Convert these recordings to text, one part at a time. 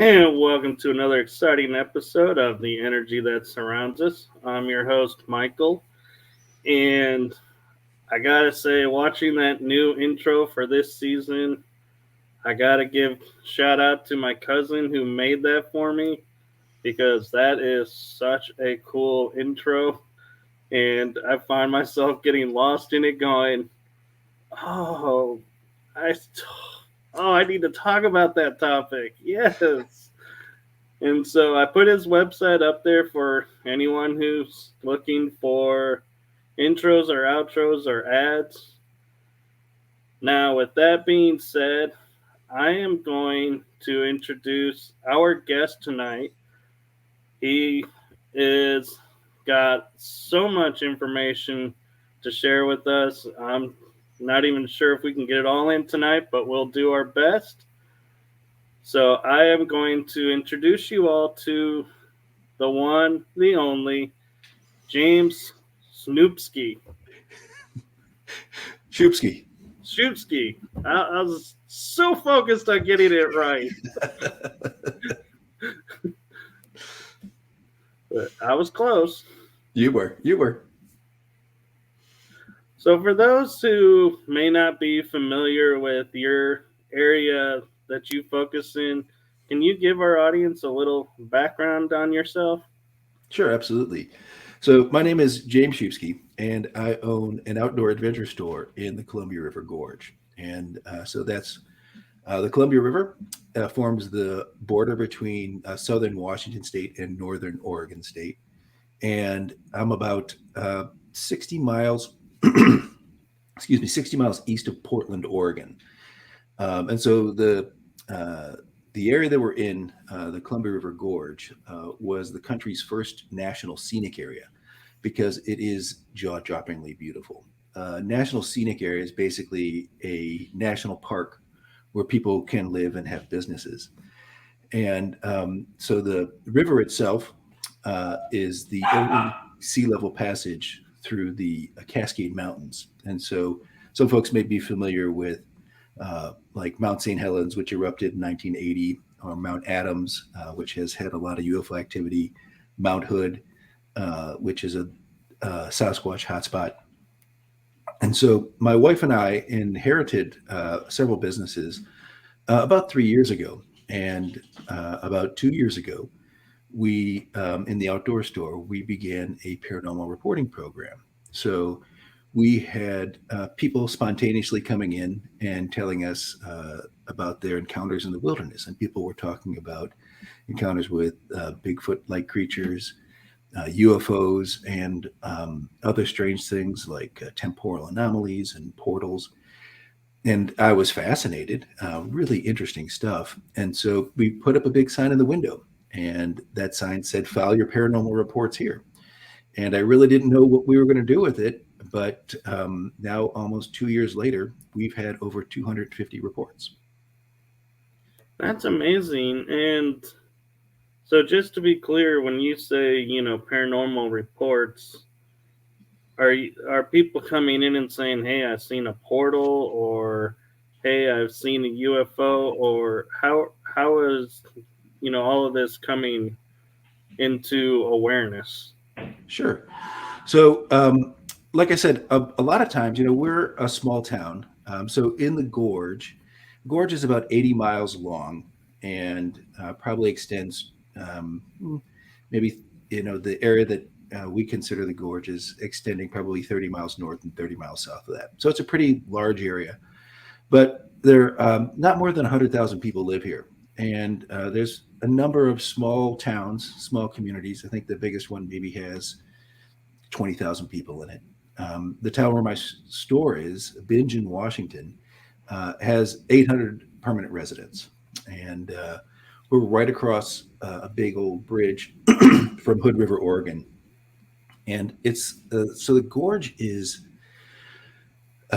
And welcome to another exciting episode of The Energy That Surrounds Us. I'm your host, Michael. And I gotta say, watching that new intro for this season, I gotta give shout out to my cousin who made that for me because that is such a cool intro. And I find myself getting lost in it going, oh, I, I need to talk about that topic. Yes. And so I put his website up there for anyone who's looking for intros or outros or ads. Now, with that being said, I am going to introduce our guest tonight. He is got so much information to share with us. I'm not even sure if we can get it all in tonight, but we'll do our best. So I am going to introduce you all to the one, the only, James Szubski. Szubski. Szubski. I was so focused on getting it right. But I was close. You were. So for those who may not be familiar with your area that you focus in, can you give our audience a little background on yourself? Sure, absolutely. So my name is James Szubski, and I own an outdoor adventure store in the Columbia River Gorge. And so that's the Columbia River forms the border between southern Washington State and northern Oregon State. And I'm about 60 miles, 60 miles east of Portland, Oregon. And so the area that we're in, the Columbia River Gorge, was the country's first national scenic area because it is jaw-droppingly beautiful. National scenic area is basically a national park where people can live and have businesses. And so the river itself is the only sea level passage through the Cascade Mountains. And so some folks may be familiar with like Mount St. Helens, which erupted in 1980, or Mount Adams, which has had a lot of UFO activity, Mount Hood, which is a Sasquatch hotspot. And so my wife and I inherited several businesses about 3 years ago. And about 2 years ago, we, in the outdoor store, we began a paranormal reporting program. So we had people spontaneously coming in and telling us about their encounters in the wilderness. And people were talking about encounters with Bigfoot-like creatures, UFOs, and other strange things like temporal anomalies and portals. And I was fascinated, really interesting stuff. And so we put up a big sign in the window, and that sign said, "File your paranormal reports here." And I really didn't know what we were going to do with it. But now, almost 2 years later, we've had over 250 reports. That's amazing. And so, just to be clear, when you say, paranormal reports, are people coming in and saying, "Hey, I've seen a portal," or "Hey, I've seen a UFO," or how is all of this coming into awareness? Sure. So, like I said, a lot of times, we're a small town. So in the gorge is about 80 miles long and probably extends maybe, the area that we consider the gorge is extending probably 30 miles north and 30 miles south of that. So it's a pretty large area, but there not more than 100,000 people live here. And there's a number of small towns, small communities. I think the biggest one maybe has 20,000 people in it. The town where my store is, Bingen, Washington, has 800 permanent residents. And we're right across a big old bridge from Hood River, Oregon. And it's so the gorge is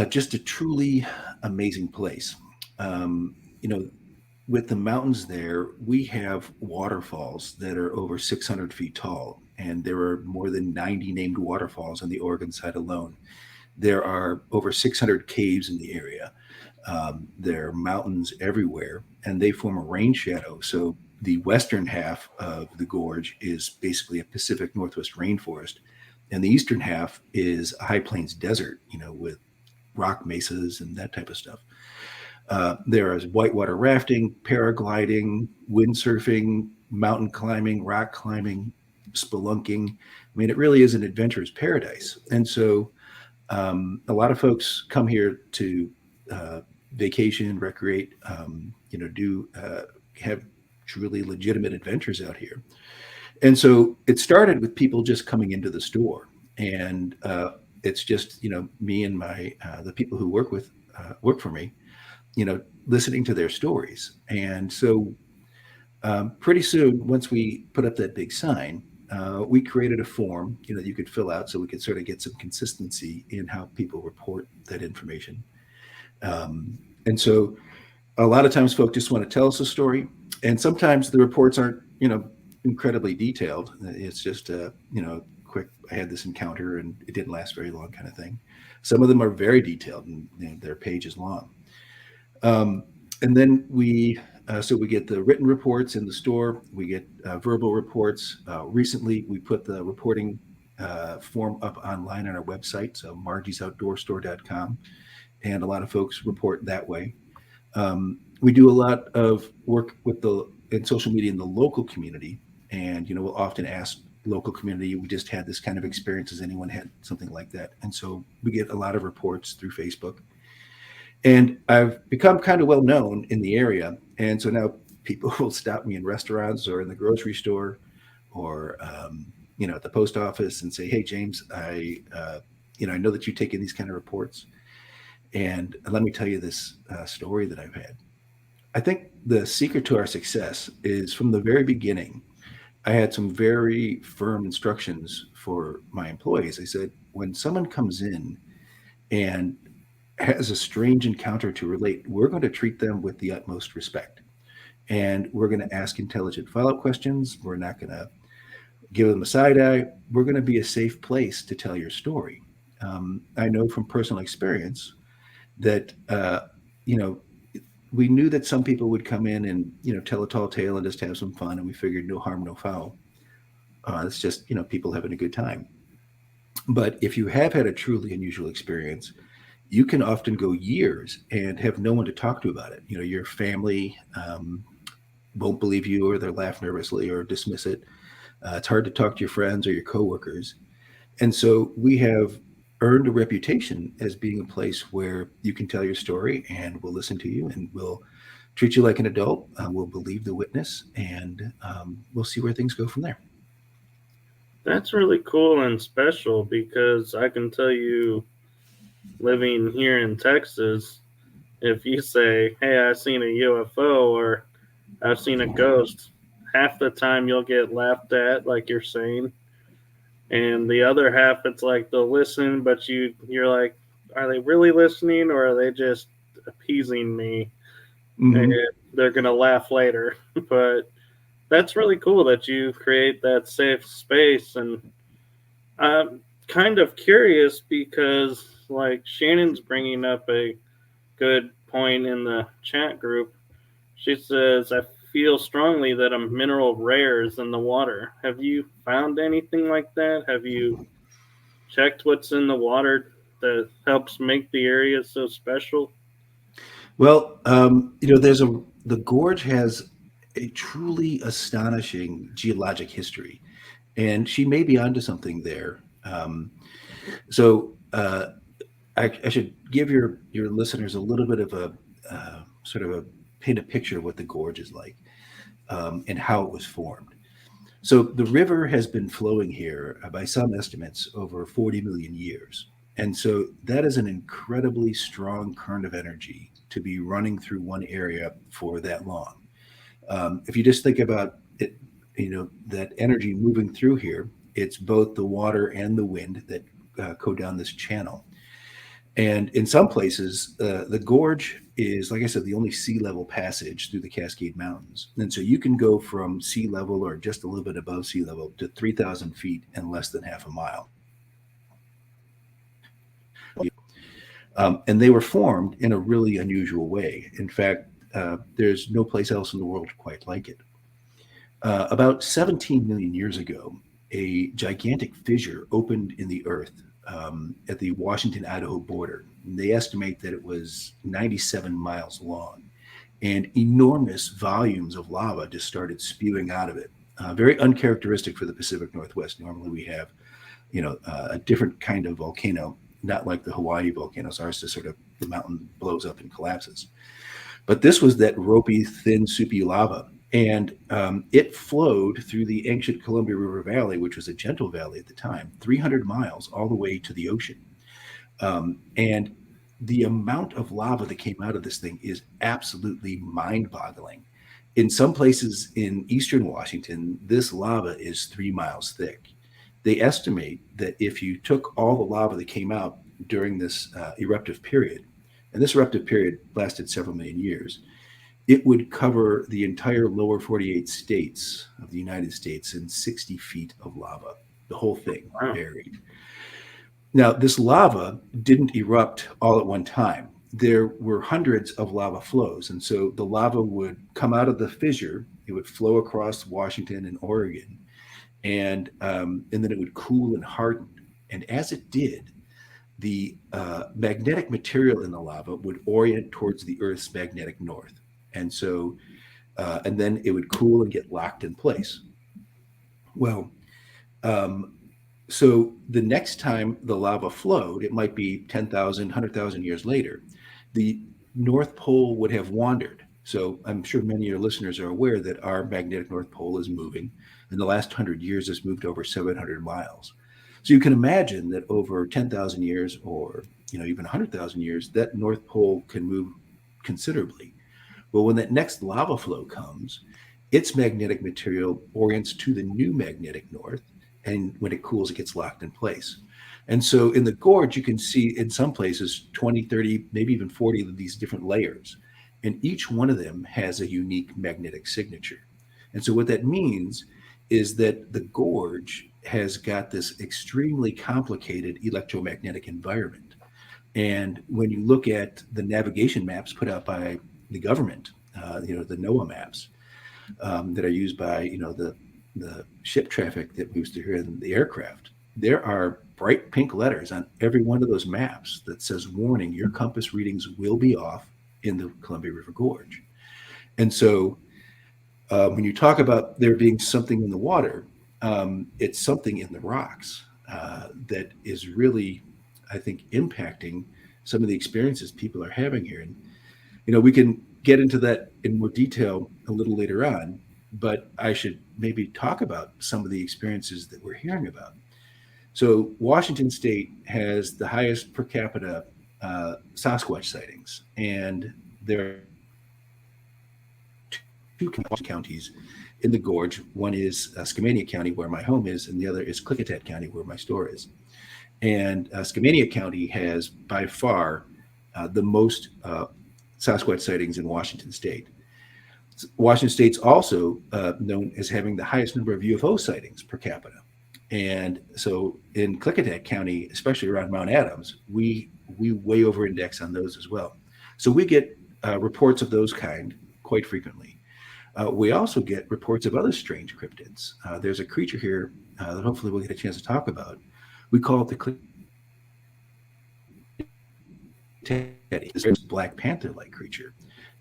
just a truly amazing place. You know, with the mountains there, we have waterfalls that are over 600 feet tall, and there are more than 90 named waterfalls on the Oregon side alone. There are over 600 caves in the area. There are mountains everywhere, and they form a rain shadow. So the western half of the gorge is basically a Pacific Northwest rainforest, and the eastern half is a high plains desert, with rock mesas and that type of stuff. There is whitewater rafting, paragliding, windsurfing, mountain climbing, rock climbing, spelunking. I mean, it really is an adventurer's paradise. And so a lot of folks come here to vacation, recreate, do have truly legitimate adventures out here. And so it started with people just coming into the store, and it's just me and my the people who work for me, listening to their stories. And so pretty soon, once we put up that big sign, we created a form, that you could fill out so we could sort of get some consistency in how people report that information. And so a lot of times folks just want to tell us a story. And sometimes the reports aren't, incredibly detailed. It's just, quick, I had this encounter and it didn't last very long kind of thing. Some of them are very detailed and they're pages long. And then we get the written reports in the store. We get verbal reports. Recently, we put the reporting form up online on our website, so margiesoutdoorstore.com, and a lot of folks report that way. We do a lot of work in social media in the local community, and we'll often ask local community, we just had this kind of experience, has anyone had something like that? And so we get a lot of reports through Facebook. And I've become kind of well known in the area. And so now people will stop me in restaurants or in the grocery store or, at the post office and say, "Hey, James, I know that you take in these kind of reports. And let me tell you this story that I've had." I think the secret to our success is from the very beginning, I had some very firm instructions for my employees. I said, when someone comes in and has a strange encounter to relate, we're going to treat them with the utmost respect. And we're going to ask intelligent follow-up questions. We're not going to give them a side eye. We're going to be a safe place to tell your story. I know from personal experience that, we knew that some people would come in and, tell a tall tale and just have some fun. And we figured no harm, no foul. It's just, people having a good time. But if you have had a truly unusual experience, you can often go years and have no one to talk to about it. Your family won't believe you, or they'll laugh nervously or dismiss it. It's hard to talk to your friends or your coworkers. And so we have earned a reputation as being a place where you can tell your story and we'll listen to you and we'll treat you like an adult. We'll believe the witness, and we'll see where things go from there. That's really cool and special, because I can tell you, living here in Texas, if you say, "Hey, I've seen a UFO," or "I've seen a ghost," half the time you'll get laughed at, like you're saying. And the other half, it's like they'll listen, but you're like, are they really listening, or are they just appeasing me? Mm-hmm. And they're going to laugh later. But that's really cool that you create that safe space. And I'm kind of curious because, like, Shannon's bringing up a good point in the chat group. She says, "I feel strongly that a mineral rare is in the water." Have you found anything like that? Have you checked what's in the water that helps make the area so special? Well, the gorge has a truly astonishing geologic history, and she may be onto something there. I should give your listeners a little bit of a sort of a paint a picture of what the gorge is like and how it was formed. So the river has been flowing here by some estimates over 40 million years. And so that is an incredibly strong current of energy to be running through one area for that long. If you just think about it, that energy moving through here, it's both the water and the wind that go down this channel. And in some places, the gorge is, like I said, the only sea level passage through the Cascade Mountains. And so you can go from sea level or just a little bit above sea level to 3,000 feet in less than half a mile. And they were formed in a really unusual way. In fact, there's no place else in the world quite like it. About 17 million years ago, a gigantic fissure opened in the earth at the Washington-Idaho border. And they estimate that it was 97 miles long, and enormous volumes of lava just started spewing out of it. Very uncharacteristic for the Pacific Northwest. Normally, we have, a different kind of volcano, not like the Hawaii volcanoes. Ours just sort of the mountain blows up and collapses. But this was that ropey, thin, soupy lava. And it flowed through the ancient Columbia River Valley, which was a gentle valley at the time, 300 miles all the way to the ocean. And the amount of lava that came out of this thing is absolutely mind-boggling. In some places in eastern Washington, this lava is 3 miles thick. They estimate that if you took all the lava that came out during this eruptive period, and this eruptive period lasted several million years, it would cover the entire lower 48 states of the United States in 60 feet of lava, the whole thing buried. Now, this lava didn't erupt all at one time. There were hundreds of lava flows. And so the lava would come out of the fissure, it would flow across Washington and Oregon, and then it would cool and harden. And as it did, the magnetic material in the lava would orient towards the Earth's magnetic north. And so, and then it would cool and get locked in place. Well, so the next time the lava flowed, it might be 10,000, 100,000 years later, the North Pole would have wandered. So I'm sure many of your listeners are aware that our magnetic North Pole is moving. In the last 100 years, it's moved over 700 miles. So you can imagine that over 10,000 years or even 100,000 years, that North Pole can move considerably. Well, when that next lava flow comes, its magnetic material orients to the new magnetic north, and when it cools, it gets locked in place. And so in the gorge, you can see in some places 20, 30, maybe even 40 of these different layers. And each one of them has a unique magnetic signature. And so what that means is that the gorge has got this extremely complicated electromagnetic environment. And when you look at the navigation maps put out by the government, the NOAA maps that are used by, the ship traffic that moves through here and the aircraft, there are bright pink letters on every one of those maps that says, warning, your compass readings will be off in the Columbia River Gorge. And so when you talk about there being something in the water, it's something in the rocks that is really, I think, impacting some of the experiences people are having here. And, we can get into that in more detail a little later on, but I should maybe talk about some of the experiences that we're hearing about. So Washington State has the highest per capita Sasquatch sightings, and there are two counties in the gorge. One is Skamania County, where my home is, and the other is Klickitat County, where my store is. And Skamania County has by far the most Sasquatch sightings in Washington State. Washington State's also known as having the highest number of UFO sightings per capita. And so in Klickitat County, especially around Mount Adams, we way over index on those as well. So we get reports of those kind quite frequently. We also get reports of other strange cryptids. There's a creature here that hopefully we'll get a chance to talk about. We call it the Klickitat. It's a Black Panther-like creature.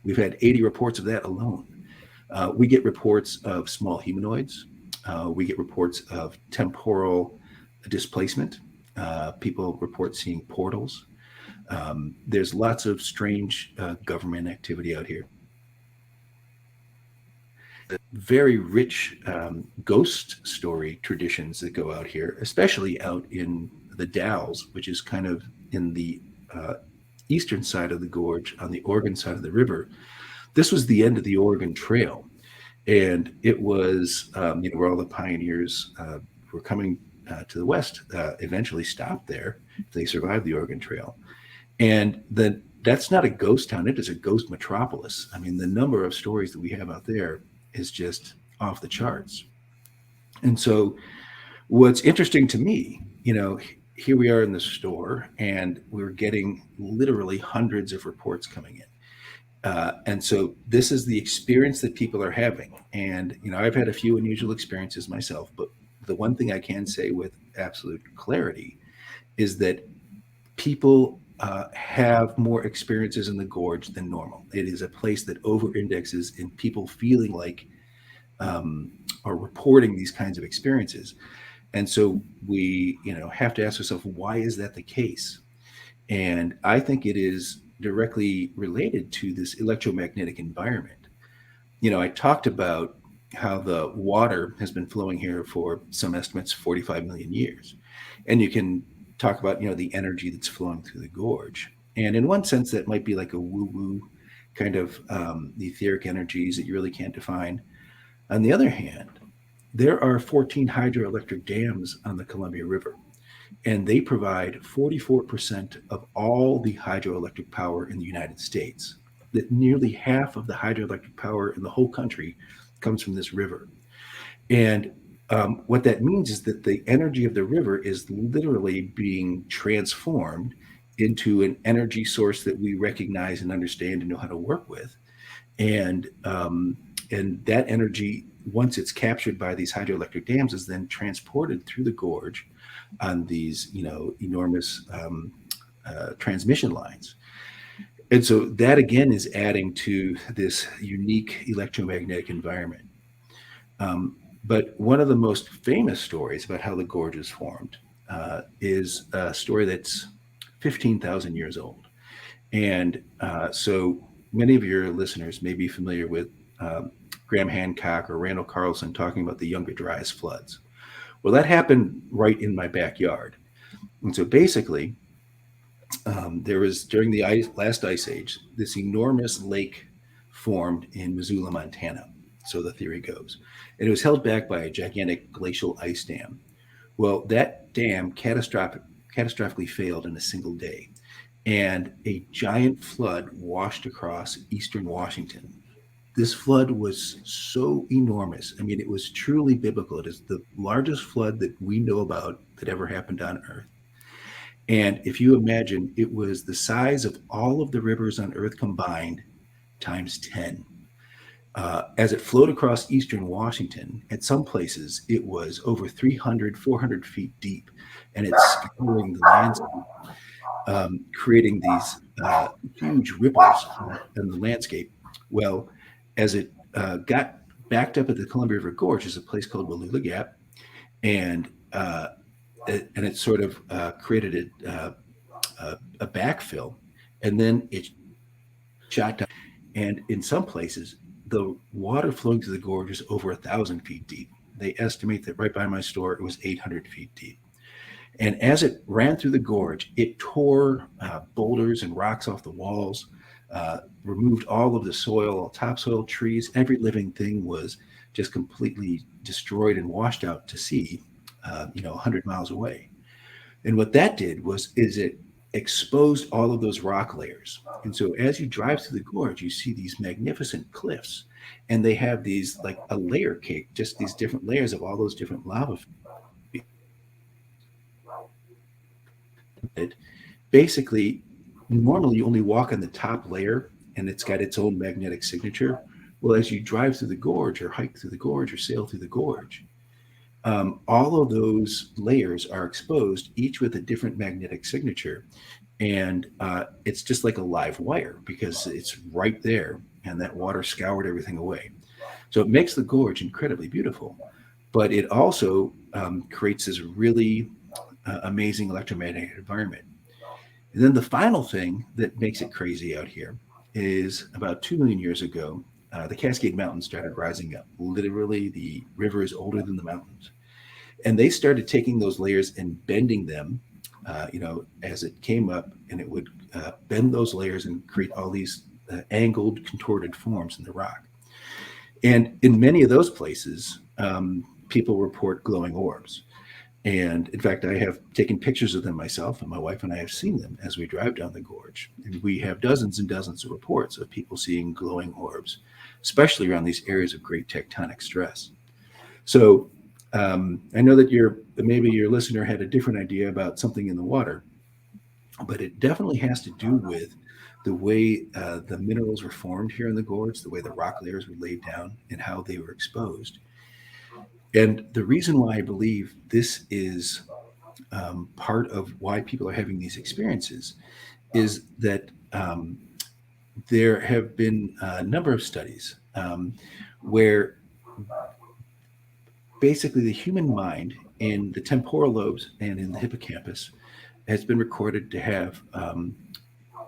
We've had 80 reports of that alone. We get reports of small humanoids. We get reports of temporal displacement. People report seeing portals. There's lots of strange government activity out here. Very rich ghost story traditions that go out here, especially out in the Dalles, which is kind of in the eastern side of the gorge on the Oregon side of the river. This was the end of the Oregon Trail. And it was, where all the pioneers were coming to the west, eventually stopped there. They survived the Oregon Trail. And that's not a ghost town. It is a ghost metropolis. I mean, the number of stories that we have out there is just off the charts. And so what's interesting to me, here we are in the store, and we're getting literally hundreds of reports coming in. And so this is the experience that people are having. And, I've had a few unusual experiences myself, but the one thing I can say with absolute clarity is that people have more experiences in the gorge than normal. It is a place that over indexes in people feeling like or reporting these kinds of experiences. And so we, have to ask ourselves, why is that the case? And I think it is directly related to this electromagnetic environment. I talked about how the water has been flowing here for some estimates 45 million years. And you can talk about, the energy that's flowing through the gorge. And in one sense, that might be like a woo-woo kind of etheric energies that you really can't define. On the other hand, there are 14 hydroelectric dams on the Columbia River, and they provide 44% of all the hydroelectric power in the United States. That nearly half of the hydroelectric power in the whole country comes from this river. And what that means is that the energy of the river is literally being transformed into an energy source that we recognize and understand and know how to work with. And that energy, once it's captured by these hydroelectric dams, is then transported through the gorge on these, enormous transmission lines. And so that again is adding to this unique electromagnetic environment. But one of the most famous stories about how the gorge is formed is a story that's 15,000 years old. And so many of your listeners may be familiar with Graham Hancock or Randall Carlson talking about the Younger Dryas floods. Well, that happened right in my backyard. And so basically, there was, during the last ice age, this enormous lake formed in Missoula, Montana. So the theory goes. And it was held back by a gigantic glacial ice dam. Well, that dam catastrophically failed in a single day. And a giant flood washed across eastern Washington. This flood was so enormous. I mean, it was truly biblical. It is the largest flood that we know about that ever happened on Earth. And if you imagine, it was the size of all of the rivers on Earth combined times 10. As it flowed across eastern Washington, at some places it was over 300, 400 feet deep, and it's scouring the landscape, creating these huge ripples in the landscape. Well, as it got backed up at the Columbia River Gorge, is a place called Wallula Gap, and it sort of created a backfill, and then it shot down. And in some places, the water flowing through the gorge is over 1,000 feet deep. They estimate that right by my store, it was 800 feet deep. And as it ran through the gorge, it tore boulders and rocks off the walls, removed all of the soil, topsoil, trees. Every living thing was just completely destroyed and washed out to sea, 100 miles away. And what that did is it exposed all of those rock layers. And so as you drive through the gorge, you see these magnificent cliffs, and they have these like a layer cake, just these different layers of all those different lava. Basically, normally you only walk on the top layer and it's got its own magnetic signature. Well, as you drive through the gorge or hike through the gorge or sail through the gorge, all of those layers are exposed, each with a different magnetic signature. And it's just like a live wire because it's right there, and that water scoured everything away. So it makes the gorge incredibly beautiful, but it also creates this really amazing electromagnetic environment. And then the final thing that makes it crazy out here is about 2 million years ago, the Cascade Mountains started rising up. Literally, the river is older than the mountains. And they started taking those layers and bending them, as it came up, and it would bend those layers and create all these angled, contorted forms in the rock. And in many of those places, people report glowing orbs. And in fact, I have taken pictures of them myself, and my wife and I have seen them as we drive down the gorge. And we have dozens and dozens of reports of people seeing glowing orbs, especially around these areas of great tectonic stress. So I know that maybe your listener had a different idea about something in the water, but it definitely has to do with the way the minerals were formed here in the gorge, the way the rock layers were laid down, and how they were exposed. And the reason why I believe this is part of why people are having these experiences is that there have been a number of studies where basically the human mind in the temporal lobes and in the hippocampus has been recorded to have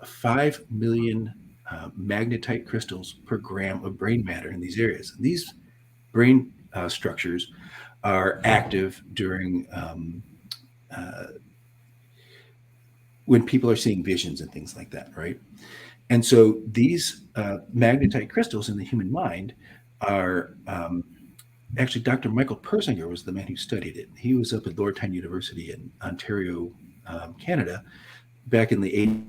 5 million magnetite crystals per gram of brain matter in these areas. These brain structures are active during when people are seeing visions and things like that, right? And so these magnetite crystals in the human mind are actually Dr. Michael Persinger was the man who studied it. He was up at Loretown University in Ontario, Canada, back in the 80s.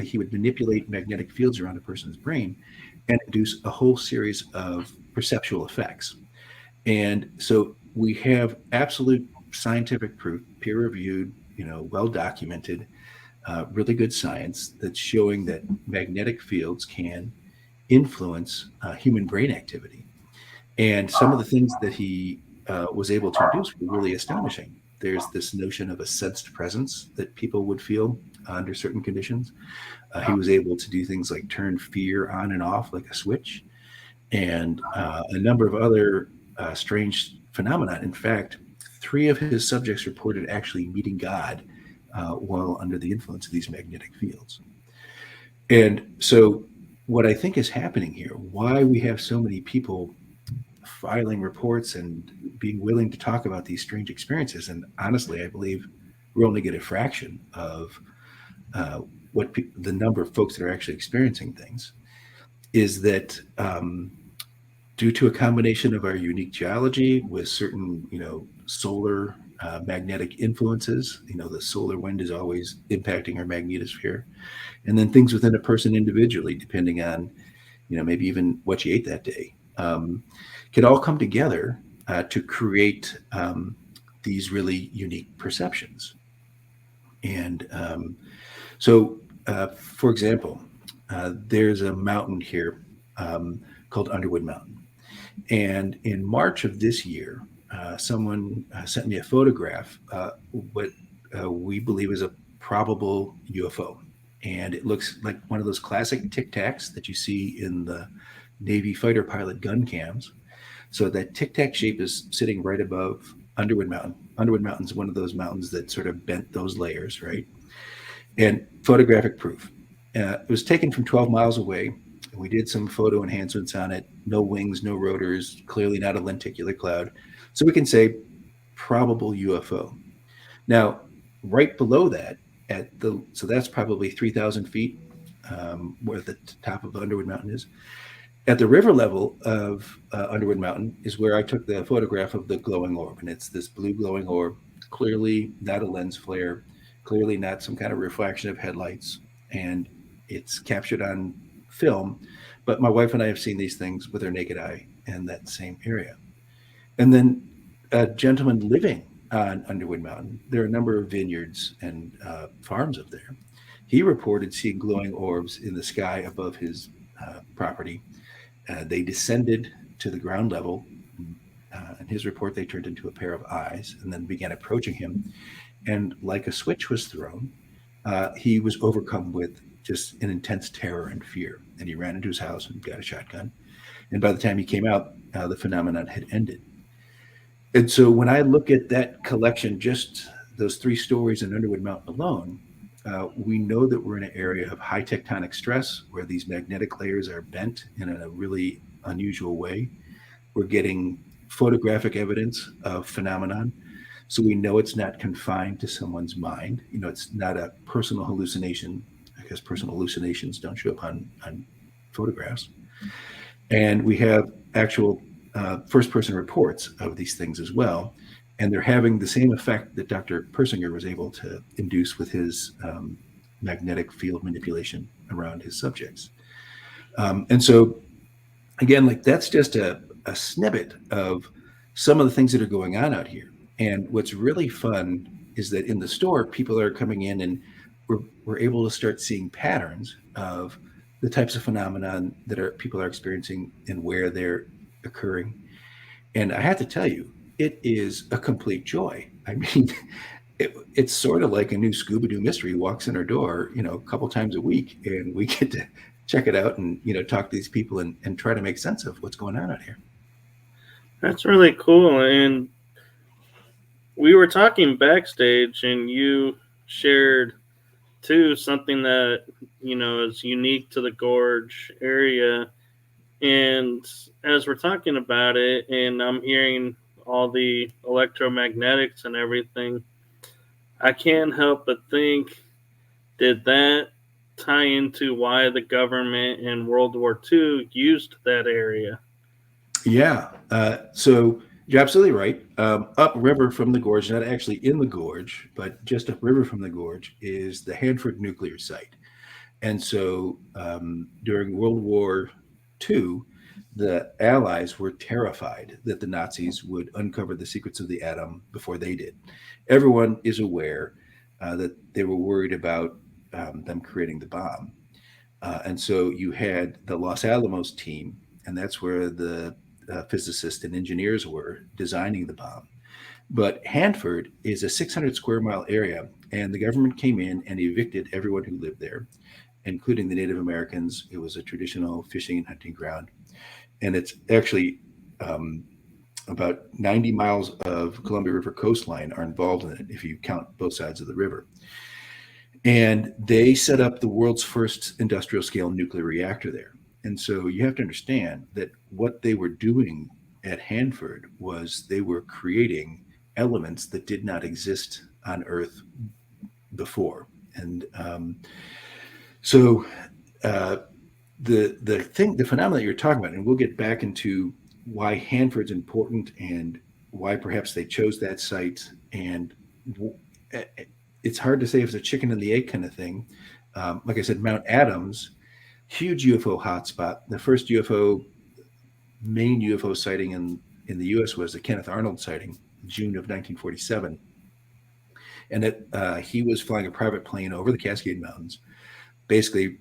He would manipulate magnetic fields around a person's brain and induce a whole series of perceptual effects. And so we have absolute scientific proof, peer-reviewed, well documented, really good science that's showing that magnetic fields can influence human brain activity. And some of the things that he was able to induce were really astonishing. There's this notion of a sensed presence that people would feel under certain conditions. He was able to do things like turn fear on and off like a switch, and a number of other strange phenomena. In fact, 3 of his subjects reported actually meeting God while under the influence of these magnetic fields. And so what I think is happening here, why we have so many people filing reports and being willing to talk about these strange experiences, and honestly, I believe we only get a fraction of the number of folks that are actually experiencing things, is that due to a combination of our unique geology with certain, solar magnetic influences, the solar wind is always impacting our magnetosphere, and then things within a person individually, depending on, maybe even what you ate that day, can all come together to create these really unique perceptions. And so, for example, there's a mountain here called Underwood Mountain. And in March of this year, someone sent me a photograph, what we believe is a probable UFO. And it looks like one of those classic Tic Tacs that you see in the Navy fighter pilot gun cams. So that Tic Tac shape is sitting right above Underwood Mountain. Underwood Mountain is one of those mountains that sort of bent those layers, right? And photographic proof. It was taken from 12 miles away. We did some photo enhancements on it. No wings, no rotors, clearly not a lenticular cloud. So we can say probable UFO. Now, right below that, so that's probably 3,000 feet where the top of Underwood Mountain is. At the river level of Underwood Mountain is where I took the photograph of the glowing orb. And it's this blue glowing orb, clearly not a lens flare, clearly not some kind of reflection of headlights. And it's captured on film. But my wife and I have seen these things with our naked eye in that same area. And then a gentleman living on Underwood Mountain, there are a number of vineyards and farms up there. He reported seeing glowing orbs in the sky above his property. They descended to the ground level. In his report, they turned into a pair of eyes and then began approaching him. And like a switch was thrown, he was overcome with just an intense terror and fear. And he ran into his house and got a shotgun. And by the time he came out, the phenomenon had ended. And so when I look at that collection, just those 3 stories in Underwood Mountain alone, we know that we're in an area of high tectonic stress where these magnetic layers are bent in a really unusual way. We're getting photographic evidence of phenomenon. So we know it's not confined to someone's mind. It's not a personal hallucination, because personal hallucinations don't show up on photographs. And we have actual first-person reports of these things as well. And they're having the same effect that Dr. Persinger was able to induce with his magnetic field manipulation around his subjects. And so, again, that's just a snippet of some of the things that are going on out here. And what's really fun is that in the store, people are coming in and we're able to start seeing patterns of the types of phenomenon that people are experiencing and where they're occurring. And I have to tell you, it is a complete joy. I mean, it's sort of like a new Scooby-Doo mystery walks in our door, a couple times a week, and we get to check it out and, talk to these people and try to make sense of what's going on out here. That's really cool. And we were talking backstage, and you shared too something that is unique to the gorge area. And as we're talking about it, and I'm hearing all the electromagnetics and everything, I can't help but think, did that tie into why the government in World War II used that area? Yeah. So you're absolutely right. Upriver from the gorge, not actually in the gorge, but just upriver from the gorge, is the Hanford nuclear site. And so during World War II, the Allies were terrified that the Nazis would uncover the secrets of the atom before they did. Everyone is aware that they were worried about them creating the bomb. And so you had the Los Alamos team, and that's where the physicists and engineers were designing the bomb. But Hanford is a 600 square mile area, and the government came in and evicted everyone who lived there, including the Native Americans. It was a traditional fishing and hunting ground. And it's actually about 90 miles of Columbia River coastline are involved in it, if you count both sides of the river. And they set up the world's first industrial scale nuclear reactor there. And so you have to understand that what they were doing at Hanford was they were creating elements that did not exist on Earth before. And so the phenomenon that you're talking about, and we'll get back into why Hanford's important and why perhaps they chose that site. And it's hard to say if it's a chicken and the egg kind of thing. Like I said, Mount Adams, huge UFO hotspot. The first main UFO sighting in the U.S. was the Kenneth Arnold sighting, June of 1947. And he was flying a private plane over the Cascade Mountains, basically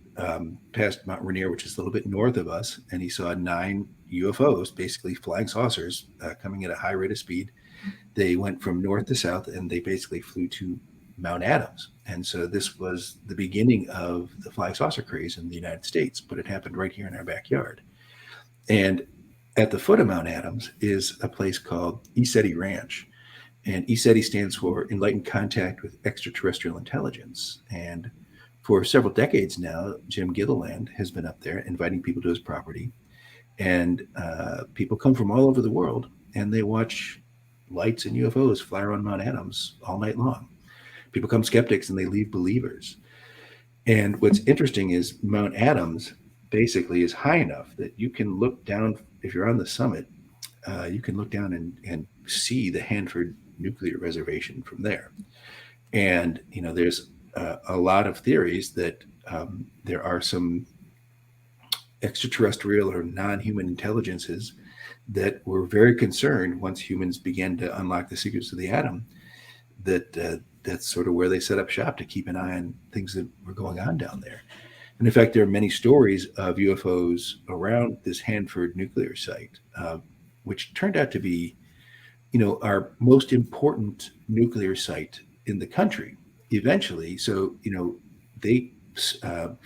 past Mount Rainier, which is a little bit north of us, and he saw 9 UFOs, basically flying saucers, coming at a high rate of speed. They went from north to south, and they basically flew to Mount Adams. And so this was the beginning of the flying saucer craze in the United States, but it happened right here in our backyard. And at the foot of Mount Adams is a place called ECETI Ranch. And ECETI stands for Enlightened Contact with Extraterrestrial Intelligence. And for several decades now, Jim Gilliland has been up there inviting people to his property. And people come from all over the world, and they watch lights and UFOs fly around Mount Adams all night long. People come skeptics, and they leave believers. And what's interesting is Mount Adams basically is high enough that you can look down. If you're on the summit, you can look down and see the Hanford nuclear reservation from there. And, there's a lot of theories that there are some extraterrestrial or non-human intelligences that were very concerned once humans began to unlock the secrets of the atom, that that's sort of where they set up shop to keep an eye on things that were going on down there. And in fact, there are many stories of UFOs around this Hanford nuclear site, which turned out to be, our most important nuclear site in the country eventually. So, they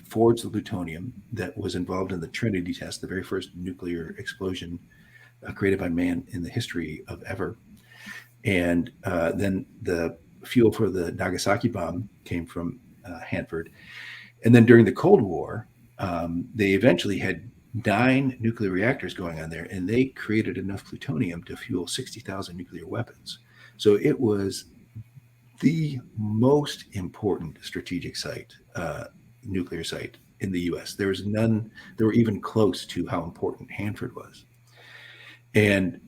forged the plutonium that was involved in the Trinity test, the very first nuclear explosion created by man in the history of ever. And then the fuel for the Nagasaki bomb came from Hanford. And then during the Cold War, they eventually had 9 nuclear reactors going on there, and they created enough plutonium to fuel 60,000 nuclear weapons. So it was the most important strategic site, nuclear site in the U.S. There was none that were even close to how important Hanford was. And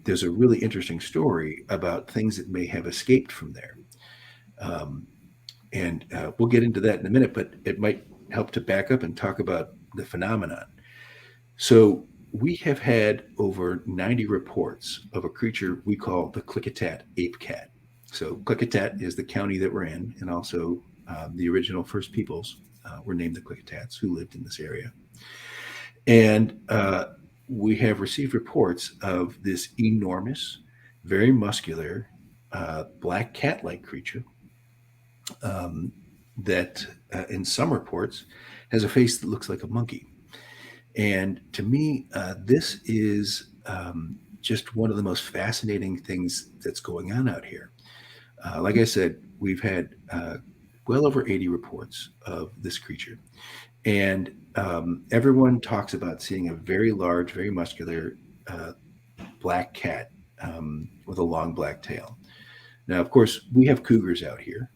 there's a really interesting story about things that may have escaped from there. And we'll get into that in a minute, but it might help to back up and talk about the phenomenon. So we have had over 90 reports of a creature we call the Klickitat ape cat. So Klickitat is the county that we're in, and also the original First Peoples were named the Klickitats who lived in this area. And we have received reports of this enormous, very muscular, black cat-like creature um, that, in some reports, has a face that looks like a monkey. And to me, this is just one of the most fascinating things that's going on out here. Like I said, we've had well over 80 reports of this creature. And everyone talks about seeing a very large, very muscular black cat with a long black tail. Now, of course, we have cougars out here.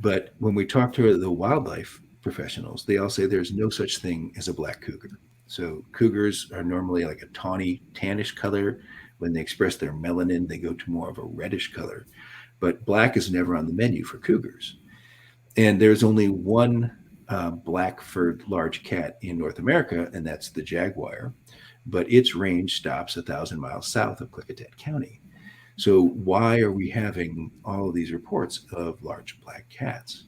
But when we talk to the wildlife professionals, they all say there's no such thing as a black cougar. So cougars are normally like a tawny, tannish color. When they express their melanin, they go to more of a reddish color. But black is never on the menu for cougars. And there's only one black furred large cat in North America, and that's the jaguar. But its range stops 1,000 miles south of Klickitat County. So why are we having all of these reports of large black cats?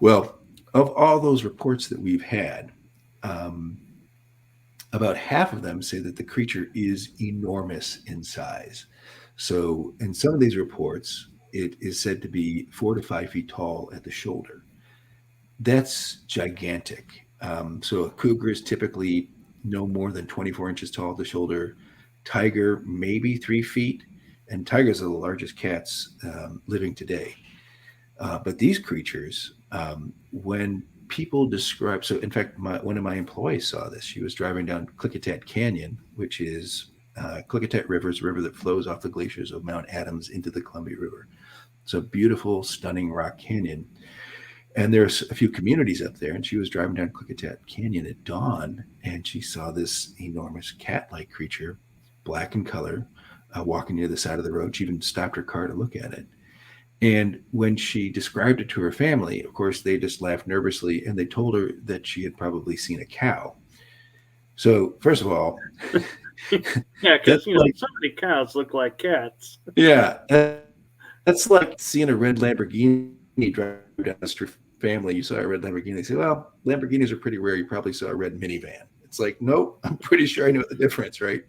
Well, of all those reports that we've had, about half of them say that the creature is enormous in size. So in some of these reports, it is said to be 4 to 5 feet tall at the shoulder. That's gigantic. So a cougar is typically no more than 24 inches tall at the shoulder. Tiger, maybe 3 feet. And tigers are the largest cats living today. But these creatures, when people describe, so in fact, one of my employees saw this. She was driving down Klickitat Canyon, which is Klickitat River is a river that flows off the glaciers of Mount Adams into the Columbia River. It's a beautiful, stunning rock canyon. And there's a few communities up there. And she was driving down Klickitat Canyon at dawn, and she saw this enormous cat-like creature, black in color, walking near the side of the road. She even stopped her car to look at it. And when she described it to her family, of course, they just laughed nervously, and they told her that she had probably seen a cow. So, first of all, yeah, because so many cows look like cats. Yeah, that's like seeing a red Lamborghini drive down the street. Family, you saw a red Lamborghini. They say, "Well, Lamborghinis are pretty rare. You probably saw a red minivan." It's like, nope. I'm pretty sure I know the difference, right?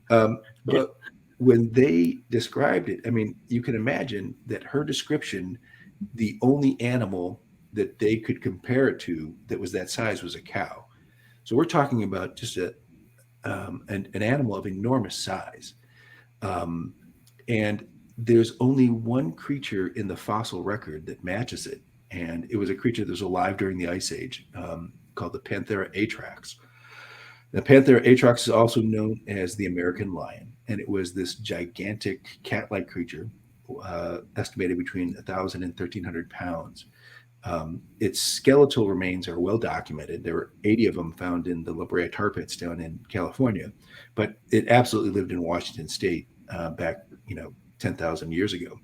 But when they described it, I mean, you can imagine that her description, the only animal that they could compare it to that was that size was a cow. So we're talking about just an animal of enormous size. And there's only one creature in the fossil record that matches it. And it was a creature that was alive during the Ice Age called the Panthera atrax. The Panthera atrax is also known as the American lion. And it was this gigantic cat-like creature, estimated between 1,000 and 1,300 pounds. Its skeletal remains are well documented. There were 80 of them found in the La Brea tar pits down in California. But it absolutely lived in Washington State back, 10,000 years ago.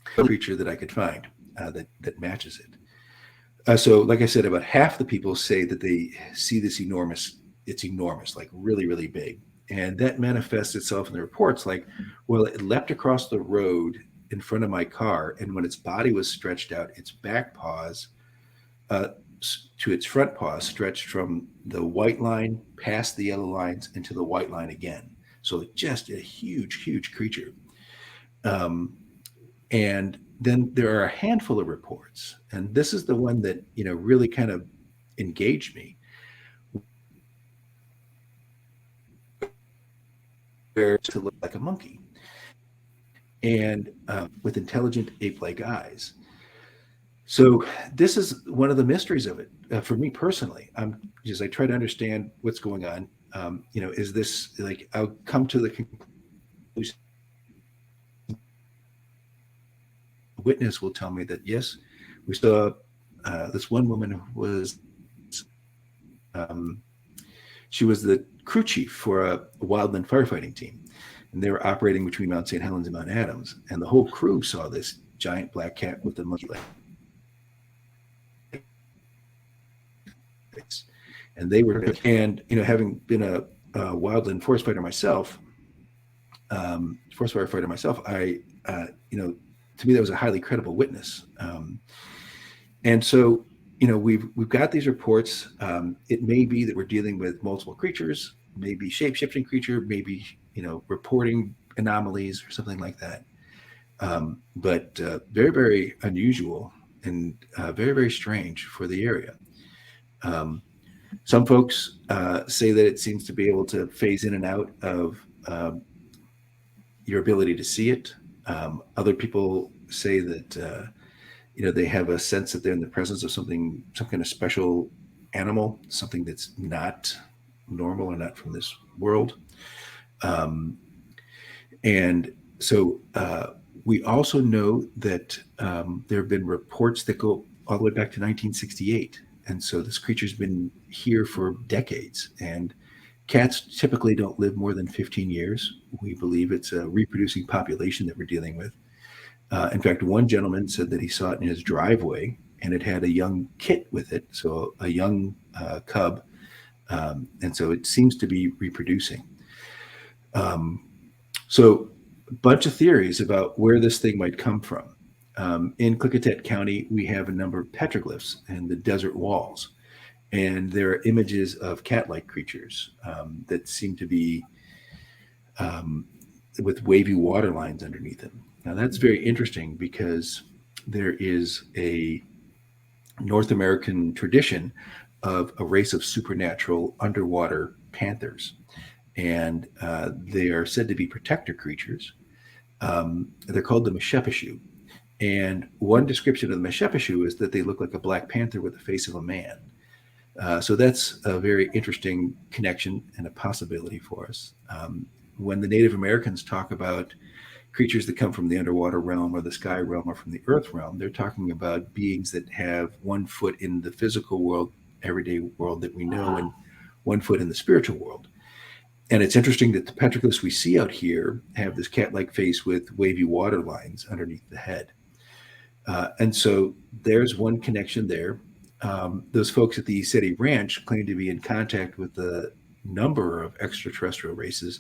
Creature that I could find that matches it. So, like I said, about half the people say that they see this enormous. It's enormous, like really, really big, and that manifests itself in the reports. Like, well, it leapt across the road in front of my car, and when its body was stretched out, its back paws to its front paws stretched from the white line past the yellow lines into the white line again. So, just a huge, huge creature. And then there are a handful of reports, and this is the one that really kind of engaged me. Where to look like a monkey, and with intelligent ape-like eyes. So this is one of the mysteries of it for me personally. As I try to understand what's going on. Is this like I'll come to the conclusion. Witness will tell me that yes, we saw this one woman who was she was the crew chief for a wildland firefighting team, and they were operating between Mount St. Helens and Mount Adams, and the whole crew saw this giant black cat with the monkey legs, and they were having been a wildland forest fighter myself, forest firefighter myself, to me that was a highly credible witness. And so, we've got these reports. It may be that we're dealing with multiple creatures, maybe shape-shifting creature, maybe reporting anomalies or something like that. But very, very unusual and very, very strange for the area. Some folks say that it seems to be able to phase in and out of your ability to see it. Other people say that they have a sense that they're in the presence of some kind of special animal, something that's not normal or not from this world. And so we also know that there have been reports that go all the way back to 1968. And so this creature's been here for decades. And cats typically don't live more than 15 years. We believe it's a reproducing population that we're dealing with. In fact, one gentleman said that he saw it in his driveway, and it had a young kit with it, so a young cub. And so it seems to be reproducing. So a bunch of theories about where this thing might come from. In Klickitat County, we have a number of petroglyphs and the desert walls. And there are images of cat-like creatures that seem to be with wavy water lines underneath them. Now, that's very interesting because there is a North American tradition of a race of supernatural underwater panthers. And they are said to be protector creatures. They're called the Meshepeshu. And one description of the Meshepeshu is that they look like a black panther with the face of a man. So that's a very interesting connection and a possibility for us. When the Native Americans talk about creatures that come from the underwater realm or the sky realm or from the earth realm, they're talking about beings that have 1 foot in the physical world, everyday world that we know, and 1 foot in the spiritual world. And it's interesting that the petroglyphs we see out here have this cat-like face with wavy water lines underneath the head. And so there's one connection there. Those folks at the City Ranch claim to be in contact with a number of extraterrestrial races.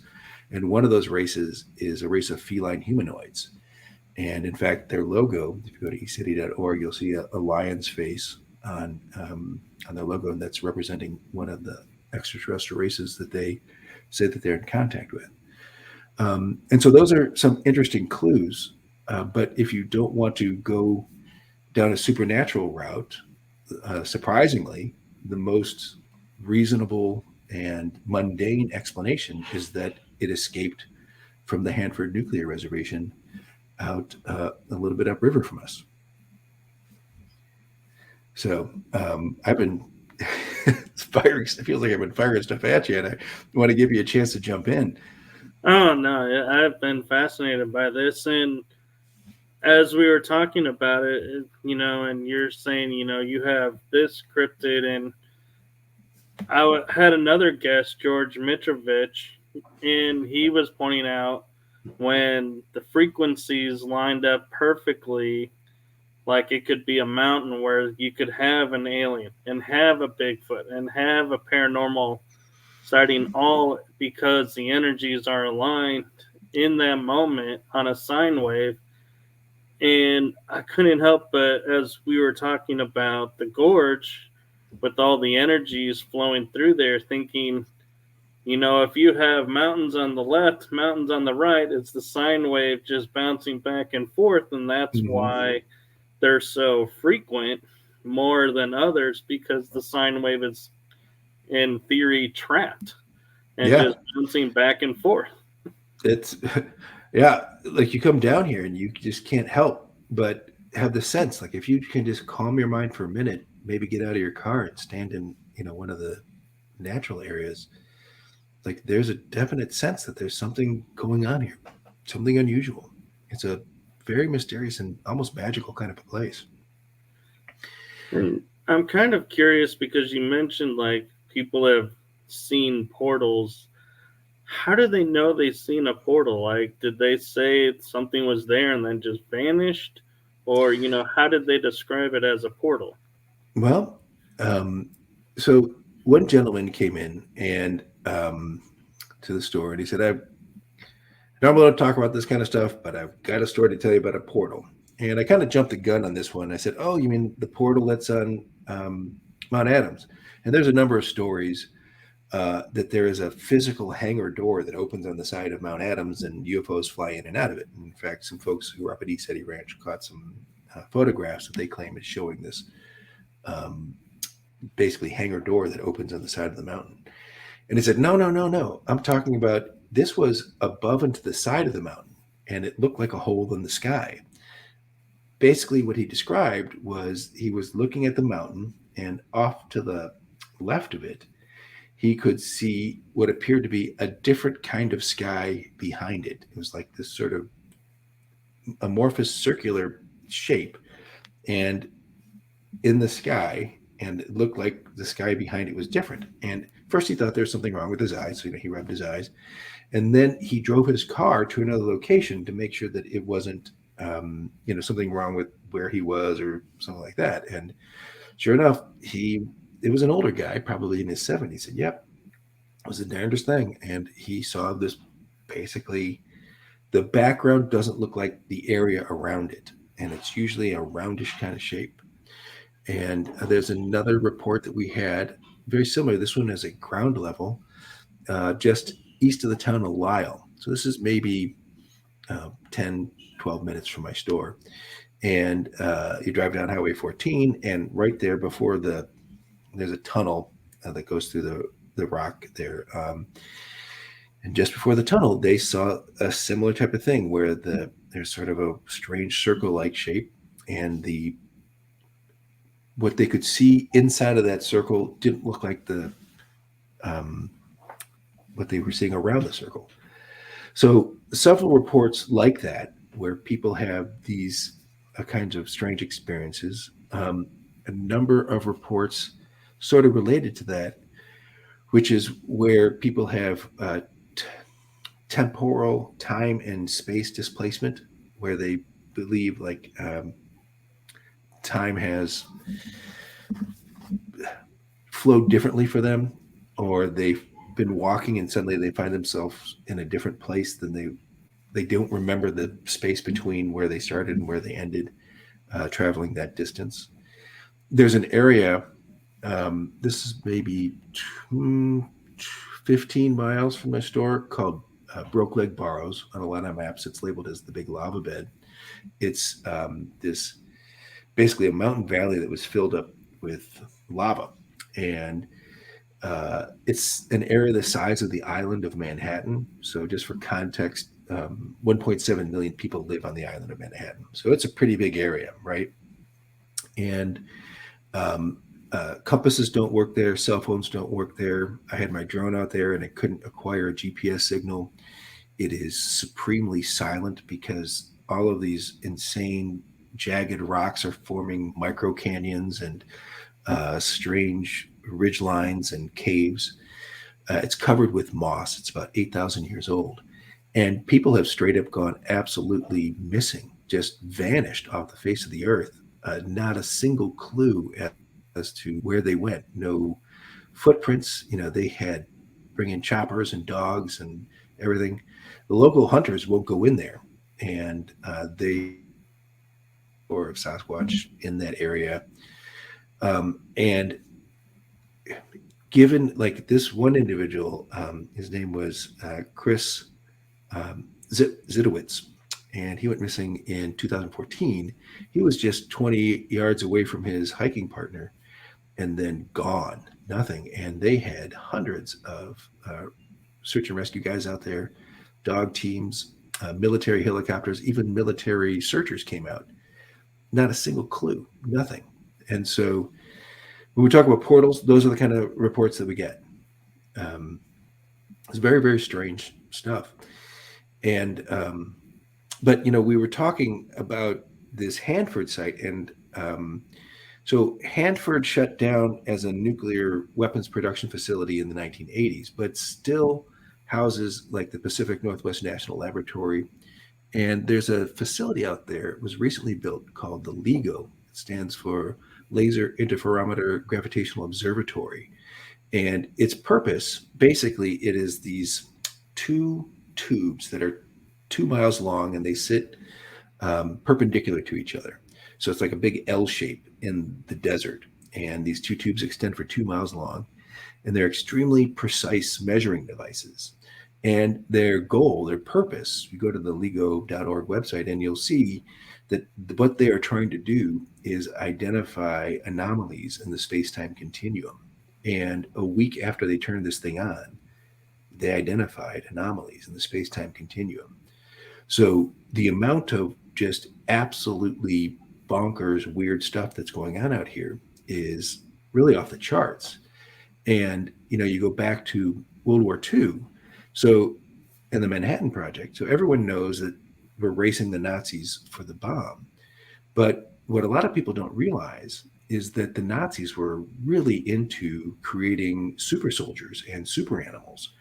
And one of those races is a race of feline humanoids. And in fact, their logo, if you go to ecity.org, you'll see a lion's face on their logo, and that's representing one of the extraterrestrial races that they say that they're in contact with. And so those are some interesting clues. But if you don't want to go down a supernatural route, surprisingly, the most reasonable and mundane explanation is that it escaped from the Hanford Nuclear Reservation out a little bit upriver from us. So I've been firing. It feels like I've been firing stuff at you, and I want to give you a chance to jump in. Oh, no, I've been fascinated by this. And as we were talking about it, and you're saying, you have this cryptid, and I had another guest, George Mitrovich, and he was pointing out when the frequencies lined up perfectly, like it could be a mountain where you could have an alien and have a Bigfoot and have a paranormal sighting, all because the energies are aligned in that moment on a sine wave. And I couldn't help but, as we were talking about the gorge, with all the energies flowing through there, thinking, if you have mountains on the left, mountains on the right, it's the sine wave just bouncing back and forth. And that's why they're so frequent more than others, because the sine wave is, in theory, trapped and just bouncing back and forth. It's, like you come down here and you just can't help but have the sense, like if you can just calm your mind for a minute, maybe get out of your car and stand in, one of the natural areas, like there's a definite sense that there's something going on here, something unusual. It's a very mysterious and almost magical kind of a place. And I'm kind of curious because you mentioned like people have seen portals. How do they know they've seen a portal? Like, did they say something was there and then just vanished? Or, how did they describe it as a portal? Well, so one gentleman came in and to the store, and he said, Now I'm going to talk about this kind of stuff, but I've got a story to tell you about a portal. And I kind of jumped the gun on this one. I said, "Oh, you mean the portal that's on Mount Adams?" And there's a number of stories that there is a physical hangar door that opens on the side of Mount Adams, and UFOs fly in and out of it. In fact, some folks who were up at East Eddy Ranch caught some photographs that they claim is showing this um, basically hangar door that opens on the side of the mountain. And he said, "No, no, no, no. I'm talking about this was above and to the side of the mountain, and it looked like a hole in the sky." Basically, what he described was he was looking at the mountain, and off to the left of it, he could see what appeared to be a different kind of sky behind it. It was like this sort of amorphous circular shape and in the sky, and it looked like the sky behind it was different. And first he thought there was something wrong with his eyes, so he rubbed his eyes, and then he drove his car to another location to make sure that it wasn't something wrong with where he was or something like that. And sure enough, it was an older guy, probably in his 70s. He said, "Yep, it was the darndest thing." And he saw this, basically the background doesn't look like the area around it, and it's usually a roundish kind of shape. And there's another report that we had, very similar. This one is at ground level, just east of the town of Lisle. So this is maybe 10, 12 minutes from my store. And you drive down Highway 14, and right there before there's a tunnel that goes through the rock there. And just before the tunnel, they saw a similar type of thing where there's sort of a strange circle-like shape, and what they could see inside of that circle didn't look like what they were seeing around the circle. So several reports like that, where people have these kinds of strange experiences. A number of reports sort of related to that, which is where people have temporal time and space displacement, where they believe like time has flowed differently for them, or they've been walking and suddenly they find themselves in a different place than they don't remember the space between where they started and where they ended traveling that distance. There's an area, this is maybe 15 miles from my store, called Broke Leg Barrows. On a lot of maps, it's labeled as the Big Lava Bed. It's this basically a mountain valley that was filled up with lava. And it's an area the size of the island of Manhattan. So just for context, 1.7 million people live on the island of Manhattan. So it's a pretty big area, right? And compasses don't work there. Cell phones don't work there. I had my drone out there and it couldn't acquire a GPS signal. It is supremely silent because all of these insane jagged rocks are forming micro canyons and strange ridge lines and caves. It's covered with moss. It's about 8,000 years old. And people have straight up gone absolutely missing, just vanished off the face of the earth. Not a single clue as to where they went. No footprints. They had bring in choppers and dogs and everything. The local hunters won't go in there, and they or of Sasquatch in that area. And given like this one individual, his name was Chris Zitowitz, and he went missing in 2014. He was just 20 yards away from his hiking partner and then gone, nothing. And they had hundreds of search and rescue guys out there, dog teams, military helicopters, even military searchers came out. Not a single clue, nothing. And so when we talk about portals, those are the kind of reports that we get. It's very, very strange stuff. And but we were talking about this Hanford site, and so Hanford shut down as a nuclear weapons production facility in the 1980s, but still houses like the Pacific Northwest National Laboratory. And there's a facility out there. It was recently built called the LIGO. It stands for Laser Interferometer Gravitational Observatory. And its purpose, basically, it is these two tubes that are 2 miles long, and they sit perpendicular to each other. So it's like a big L shape in the desert. And these two tubes extend for 2 miles long, and they're extremely precise measuring devices. And their goal, their purpose, you go to the LIGO.org website and you'll see that what they are trying to do is identify anomalies in the space time continuum. And a week after they turned this thing on, they identified anomalies in the space time continuum. So the amount of just absolutely bonkers, weird stuff that's going on out here is really off the charts. And you go back to World War II, so and the Manhattan Project. So everyone knows that we're racing the Nazis for the bomb. But what a lot of people don't realize is that the Nazis were really into creating super soldiers and super animals.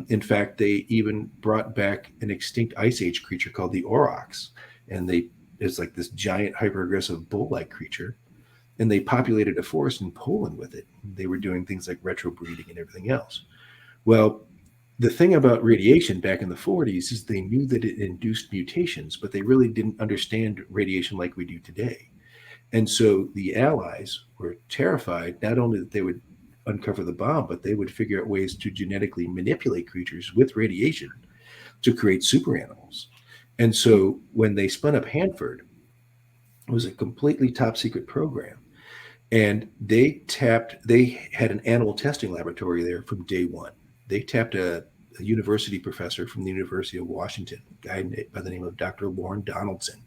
In fact, they even brought back an extinct Ice Age creature called the aurochs, and it's like this giant hyper-aggressive bull-like creature, and they populated a forest in Poland with it. They were doing things like retrobreeding and everything else. Well, the thing about radiation back in the 40s is they knew that it induced mutations, but they really didn't understand radiation like we do today. And so the Allies were terrified, not only that they would uncover the bomb, but they would figure out ways to genetically manipulate creatures with radiation to create super animals. And so when they spun up Hanford, it was a completely top secret program. And they had an animal testing laboratory there from day one. They tapped a university professor from the University of Washington, a guy by the name of Dr. Lorne Donaldson.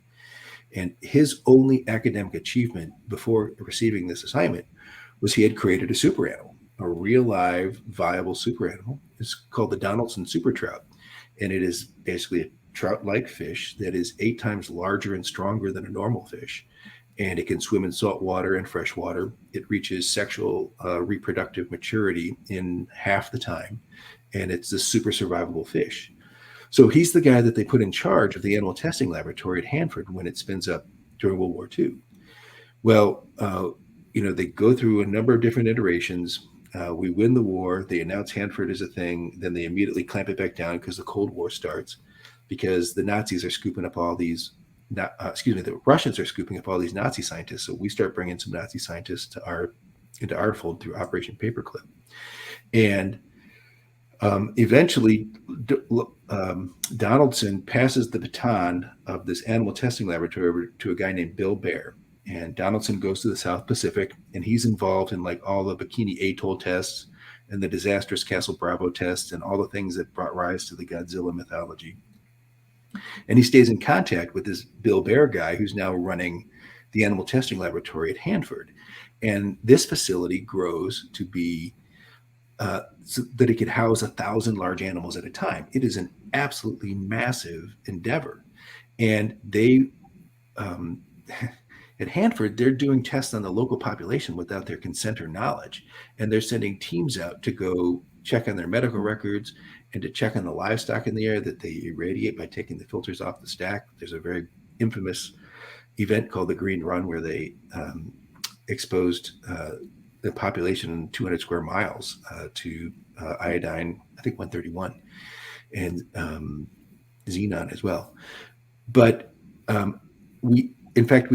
And his only academic achievement before receiving this assignment was he had created a super animal, a real live, viable super animal. It's called the Donaldson super trout. And it is basically a trout-like fish that is 8 times larger and stronger than a normal fish. And it can swim in salt water and fresh water. It reaches sexual reproductive maturity in half the time. And it's a super survivable fish. So he's the guy that they put in charge of the animal testing laboratory at Hanford when it spins up during World War II. Well, they go through a number of different iterations. We win the war. They announce Hanford as a thing. Then they immediately clamp it back down because the Cold War starts, because the Nazis are scooping up all these the Russians are scooping up all these Nazi scientists. So we start bringing some Nazi scientists into our fold through Operation Paperclip. And eventually, Donaldson passes the baton of this animal testing laboratory over to a guy named Bill Baer. And Donaldson goes to the South Pacific, and he's involved in like all the Bikini Atoll tests and the disastrous Castle Bravo tests and all the things that brought rise to the Godzilla mythology. And he stays in contact with this Bill Baer guy who's now running the animal testing laboratory at Hanford. And this facility grows to be so that it could house 1,000 large animals at a time. It is an absolutely massive endeavor. And they, at Hanford, they're doing tests on the local population without their consent or knowledge. And they're sending teams out to go check on their medical records and to check on the livestock in the area that they irradiate by taking the filters off the stack. There's a very infamous event called the Green Run where they exposed the population in 200 square miles to iodine, I think 131, and xenon as well. But we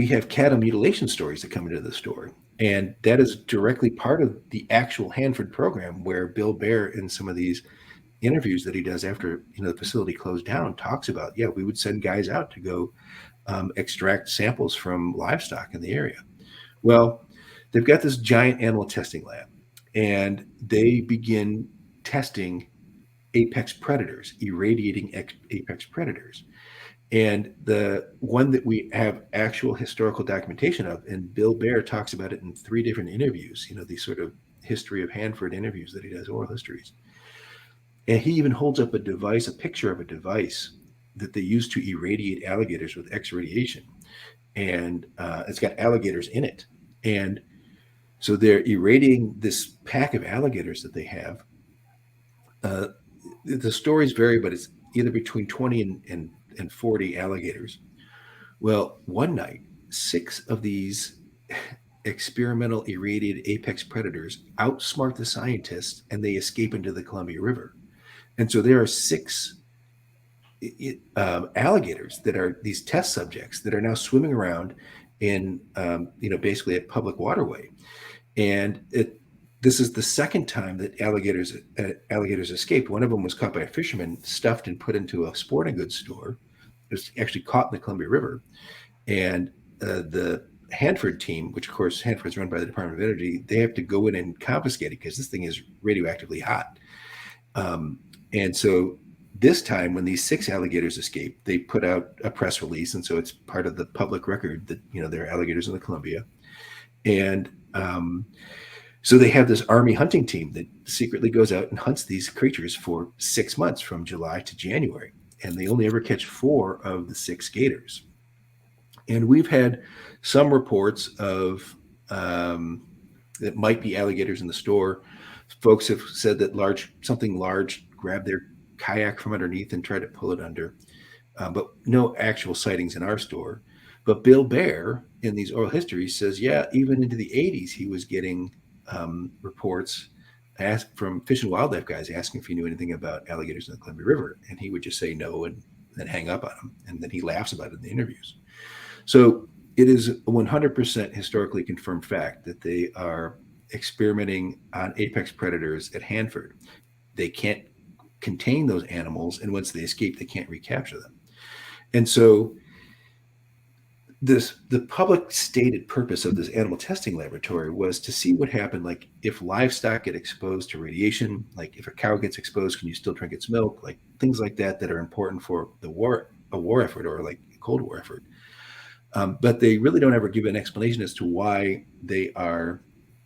have cattle mutilation stories that come into the story. And that is directly part of the actual Hanford program, where Bill Baer, in some of these interviews that he does after the facility closed down, talks about, we would send guys out to go extract samples from livestock in the area. Well, they've got this giant animal testing lab, and they begin testing apex predators, irradiating apex predators. And the one that we have actual historical documentation of, and Bill Baer talks about it in 3 different interviews, these sort of history of Hanford interviews that he does, oral histories. And he even holds up a picture of a device that they use to irradiate alligators with X radiation. And it's got alligators in it. And so they're irradiating this pack of alligators that they have. The stories vary, but it's either between 20 and 40 alligators. Well, one night, 6 of these experimental irradiated apex predators outsmart the scientists, and they escape into the Columbia River. And so there are 6 alligators that are these test subjects that are now swimming around in, basically a public waterway. And this is the second time that alligators escaped. One of them was caught by a fisherman, stuffed and put into a sporting goods store. It was actually caught in the Columbia River. And the Hanford team, which of course Hanford is run by the Department of Energy, they have to go in and confiscate it because this thing is radioactively hot. And so this time, when these 6 alligators escaped, they put out a press release, and so it's part of the public record that there are alligators in the Columbia. And so they have this Army hunting team that secretly goes out and hunts these creatures for 6 months, from July to January, and they only ever catch 4 of the 6 gators. And we've had some reports of that might be alligators in the store. Folks have said that something large grabbed their kayak from underneath and tried to pull it under, but no actual sightings in our store. But Bill Bear, in these oral histories, says, yeah, even into the 80s, he was getting reports from Fish and Wildlife guys asking if he knew anything about alligators in the Columbia River. And he would just say no and then hang up on him. And then he laughs about it in the interviews. So it is a 100% historically confirmed fact that they are experimenting on apex predators at Hanford. They can't contain those animals, and once they escape, they can't recapture them. And so the public stated purpose of this animal testing laboratory was to see what happened, like if livestock get exposed to radiation, like if a cow gets exposed, can you still drink its milk, like things like that are important for a war effort, or like a Cold War effort. But they really don't ever give an explanation as to why they are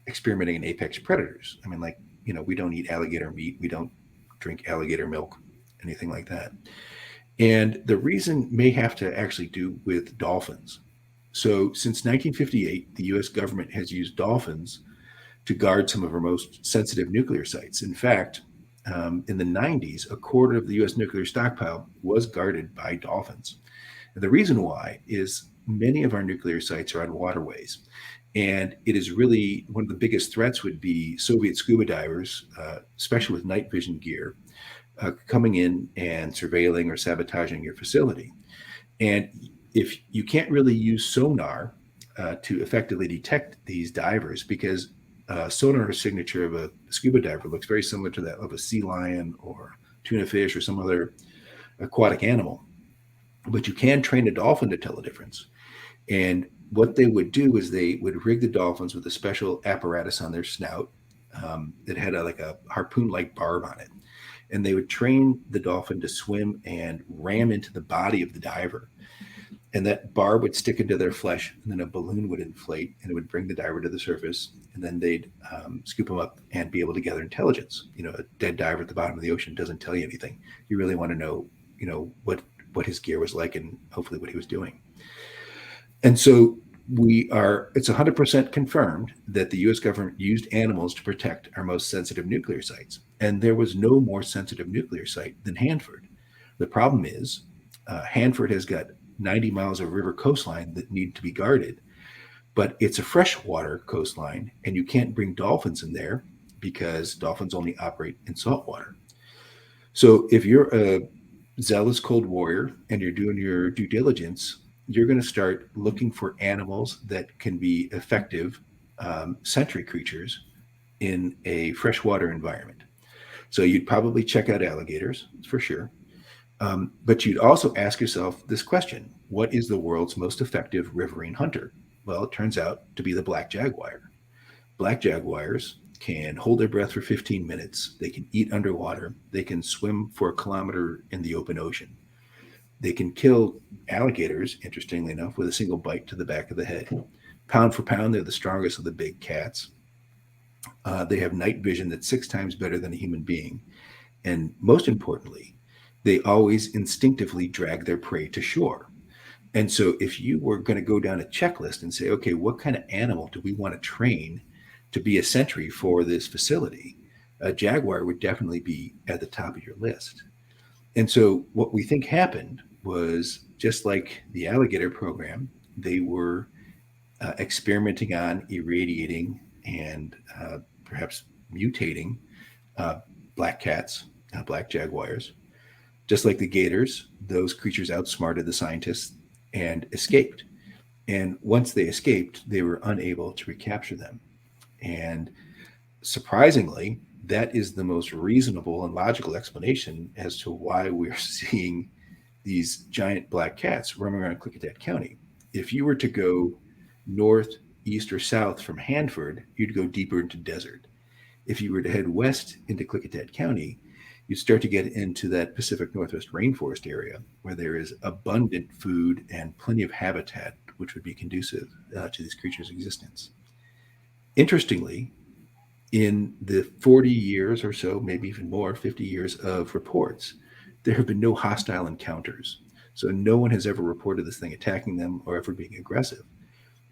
experimenting in apex predators. I mean, we don't eat alligator meat. We don't drink alligator milk, anything like that. And the reason may have to actually do with dolphins. So since 1958, the US government has used dolphins to guard some of our most sensitive nuclear sites. In fact, in the 90s, a quarter of the US nuclear stockpile was guarded by dolphins. And the reason why is many of our nuclear sites are on waterways. And it is really one of the biggest threats would be Soviet scuba divers, especially with night vision gear, coming in and surveilling or sabotaging your facility. And if you can't really use sonar to effectively detect these divers, because sonar signature of a scuba diver looks very similar to that of a sea lion or tuna fish or some other aquatic animal. But you can train a dolphin to tell the difference. And what they would do is they would rig the dolphins with a special apparatus on their snout that had a harpoon-like barb on it. And they would train the dolphin to swim and ram into the body of the diver. And that barb would stick into their flesh, and then a balloon would inflate, and it would bring the diver to the surface. And then they'd scoop them up and be able to gather intelligence. A dead diver at the bottom of the ocean doesn't tell you anything. You really want to know, what his gear was like and hopefully what he was doing. And so it's 100% confirmed that the US government used animals to protect our most sensitive nuclear sites. And there was no more sensitive nuclear site than Hanford. The problem is Hanford has got 90 miles of river coastline that need to be guarded, but it's a freshwater coastline, and you can't bring dolphins in there because dolphins only operate in saltwater. So if you're a zealous cold warrior and you're doing your due diligence, you're going to start looking for animals that can be effective sentry creatures in a freshwater environment. So you'd probably check out alligators, for sure. But you'd also ask yourself this question: what is the world's most effective riverine hunter? Well, it turns out to be the black jaguar. Black jaguars can hold their breath for 15 minutes. They can eat underwater. They can swim for a kilometer in the open ocean. They can kill alligators, interestingly enough, with a single bite to the back of the head. Pound for pound, they're the strongest of the big cats. They have night vision that's 6 times better than a human being. And most importantly, they always instinctively drag their prey to shore. And so if you were going to go down a checklist and say, okay, what kind of animal do we want to train to be a sentry for this facility? A jaguar would definitely be at the top of your list. And so what we think happened was, just like the alligator program, they were experimenting on irradiating and perhaps mutating black cats, black jaguars. Just like the gators, those creatures outsmarted the scientists and escaped. And once they escaped, they were unable to recapture them. And surprisingly, that is the most reasonable and logical explanation as to why we're seeing these giant black cats roaming around Klickitat County. If you were to go north, east, or south from Hanford, you'd go deeper into desert. If you were to head west into Klickitat County, you'd start to get into that Pacific Northwest rainforest area where there is abundant food and plenty of habitat, which would be conducive to these creatures' existence. Interestingly, in the 40 years or so, maybe even more, 50 years of reports, there have been no hostile encounters. So no one has ever reported this thing attacking them or ever being aggressive.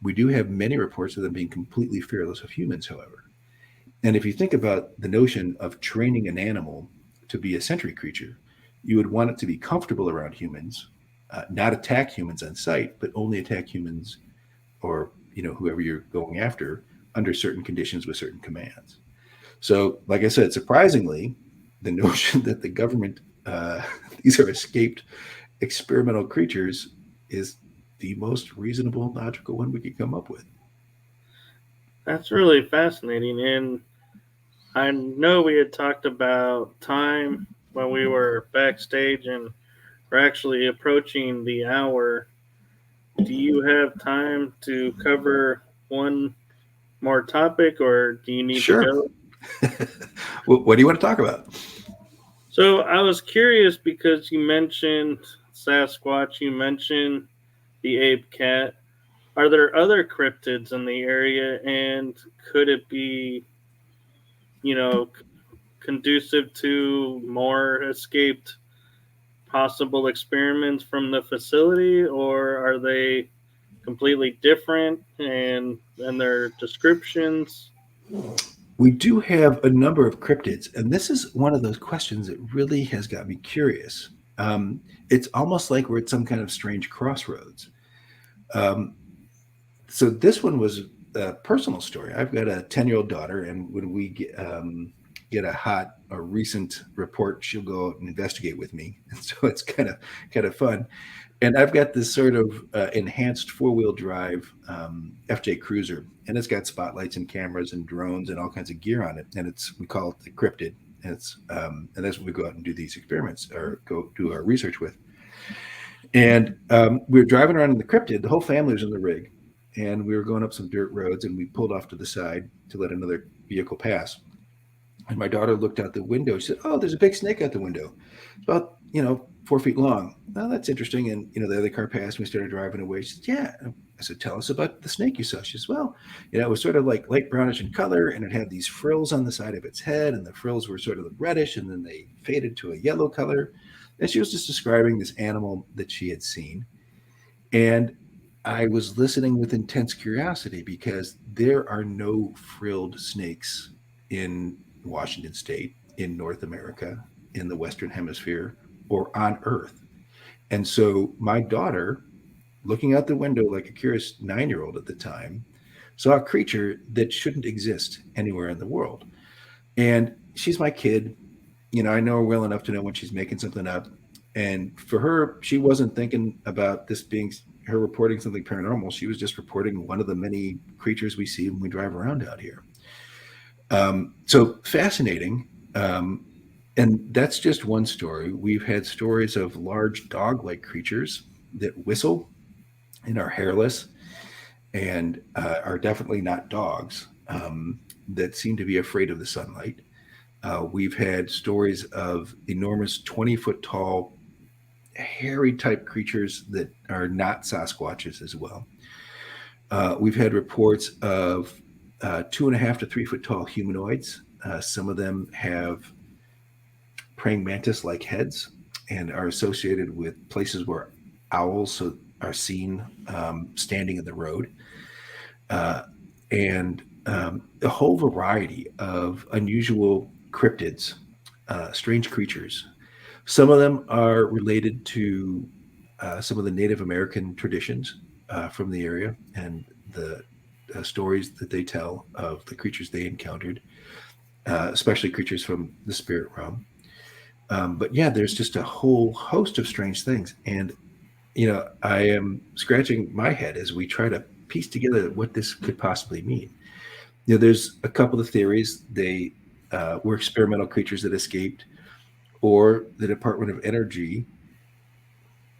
We do have many reports of them being completely fearless of humans, however. And if you think about the notion of training an animal to be a sentry creature, you would want it to be comfortable around humans, not attack humans on sight, but only attack humans or whoever you're going after under certain conditions with certain commands. So, like I said, surprisingly, the notion that the government, these are escaped experimental creatures, is the most reasonable and logical one we could come up with. That's really fascinating. And I know we had talked about time when we were backstage and we're actually approaching the hour. Do you have time to cover one more topic, or do you need Sure. to go? What do you want to talk about? So I was curious because you mentioned Sasquatch, you mentioned the ape cat. Are there other cryptids in the area, and could it be, conducive to more escaped possible experiments from the facility, or are they completely different and their descriptions? We do have a number of cryptids, and this is one of those questions that really has got me curious. It's almost like we're at some kind of strange crossroads. So this one was a personal story. I've got a 10-year-old daughter, and when we get a recent report, she'll go out and investigate with me. And so it's kind of fun. And I've got this sort of enhanced 4-wheel drive FJ Cruiser, and it's got spotlights and cameras and drones and all kinds of gear on it. And we call it the Cryptid. And that's what we go out and do these experiments or go do our research with. And we were driving around in the Cryptid. The whole family was in the rig, and we were going up some dirt roads, and we pulled off to the side to let another vehicle pass. And my daughter looked out the window. She said, "Oh, there's a big snake out the window. It's about 4 feet long." "Oh, that's interesting." And the other car passed, and we started driving away. She said, "Yeah." I said, "Tell us about the snake you saw." She says, "Well, it was sort of like light brownish in color, and it had these frills on the side of its head, and the frills were sort of reddish, and then they faded to a yellow color." And she was just describing this animal that she had seen. And I was listening with intense curiosity because there are no frilled snakes in Washington State, in North America, in the Western Hemisphere, or on Earth. And so my daughter, looking out the window like a curious 9-year-old at the time, saw a creature that shouldn't exist anywhere in the world. And she's my kid. I know her well enough to know when she's making something up. And for her, she wasn't thinking about this being her reporting something paranormal. She was just reporting one of the many creatures we see when we drive around out here. So fascinating. And that's just one story. We've had stories of large dog-like creatures that whistle and are hairless and are definitely not dogs, that seem to be afraid of the sunlight. We've had stories of enormous 20-foot tall, hairy type creatures that are not Sasquatches as well. We've had reports of 2.5 to 3 foot tall humanoids. Some of them have praying mantis like heads and are associated with places where owls are seen standing in the road. And a whole variety of unusual cryptids, strange creatures. Some of them are related to some of the Native American traditions from the area and the stories that they tell of the creatures they encountered, especially creatures from the spirit realm. But yeah, there's just a whole host of strange things. And, I am scratching my head as we try to piece together what this could possibly mean. There's a couple of theories. They were experimental creatures that escaped, or the Department of Energy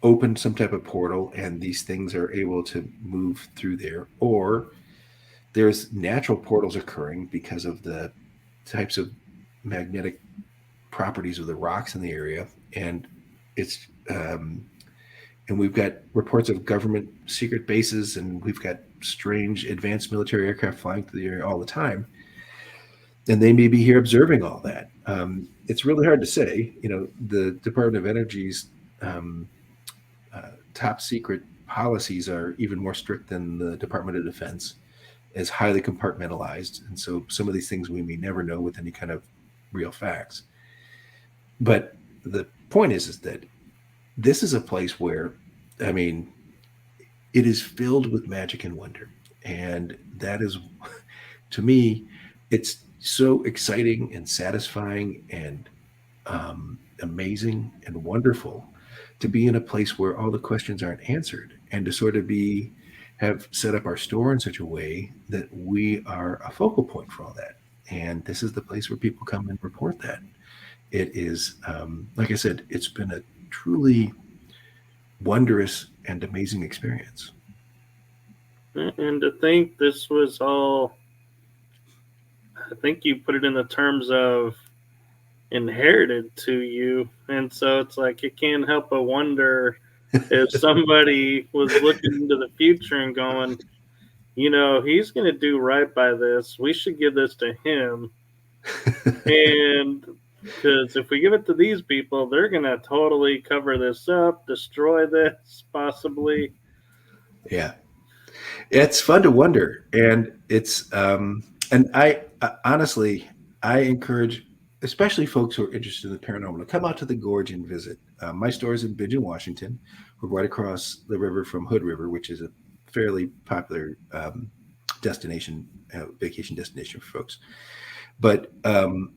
opened some type of portal and these things are able to move through there, or there's natural portals occurring because of the types of magnetic properties of the rocks in the area. And it's and we've got reports of government secret bases, and we've got strange advanced military aircraft flying through the area all the time, and they may be here observing all that. It's really hard to say. The Department of Energy's um, top secret policies are even more strict than the Department of Defense, as highly compartmentalized, and so some of these things we may never know with any kind of real facts. But the point is that this is a place where, I mean, it is filled with magic and wonder, and that is, to me, it's so exciting and satisfying and amazing and wonderful to be in a place where all the questions aren't answered, and to sort of have set up our store in such a way that we are a focal point for all that. And this is the place where people come and report that. It is, like I said, it's been a truly wondrous and amazing experience. And to think this was all, I think you put it in the terms of inherited to you. And so it's like, you can't help but wonder if somebody was looking into the future and going, he's going to do right by this. We should give this to him. And because if we give it to these people, they're going to totally cover this up, destroy this, possibly. Yeah. It's fun to wonder. And and I honestly, I encourage, especially folks who are interested in the paranormal, to come out to the gorge and visit. My store is in Bidgen, Washington. We're right across the river from Hood River, which is a fairly popular destination, vacation destination for folks. But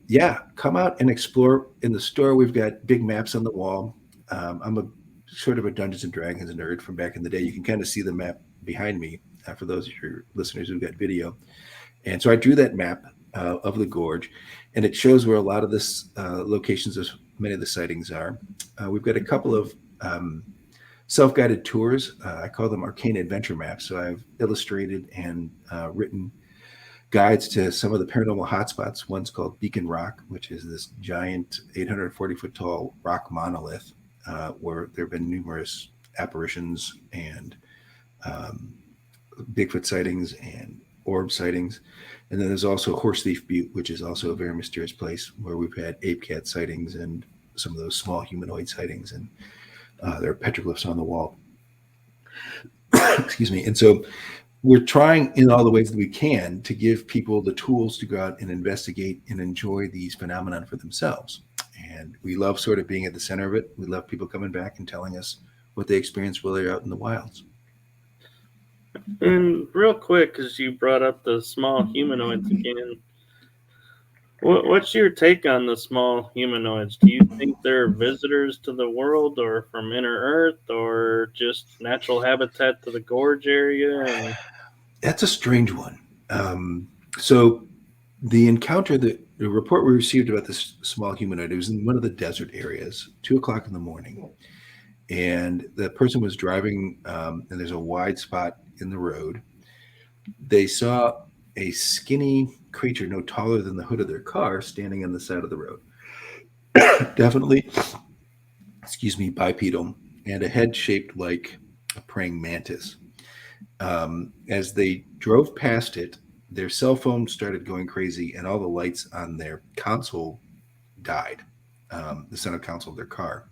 yeah, come out and explore. In the store, we've got big maps on the wall. I'm a sort of a Dungeons and Dragons nerd from back in the day. You can kind of see the map behind me for those of your listeners who've got video. And so I drew that map of the gorge, and it shows where a lot of this locations of many of the sightings are. We've got a couple of self-guided tours. I call them arcane adventure maps. So I've illustrated and written guides to some of the paranormal hotspots. One's called Beacon Rock, which is this giant 840-foot tall rock monolith where there have been numerous apparitions and Bigfoot sightings and orb sightings. And then there's also Horse Thief Butte, which is also a very mysterious place where we've had ape cat sightings and some of those small humanoid sightings. And there are petroglyphs on the wall. Excuse me. And so we're trying in all the ways that we can to give people the tools to go out and investigate and enjoy these phenomena for themselves. And we love sort of being at the center of it. We love people coming back and telling us what they experienced while they're out in the wilds. And real quick, because you brought up the small humanoids again, what's your take on the small humanoids? Do you think they're visitors to the world, or from inner Earth, or just natural habitat to the gorge area? And that's a strange one. So the encounter, the report we received about this small humanoid, it was in one of the desert areas, 2:00 in the morning. And the person was driving, and there's a wide spot in the road. They saw a skinny creature no taller than the hood of their car standing on the side of the road. Definitely, bipedal, and a head shaped like a praying mantis. As they drove past it, their cell phone started going crazy, and all the lights on their console died, the center console of their car.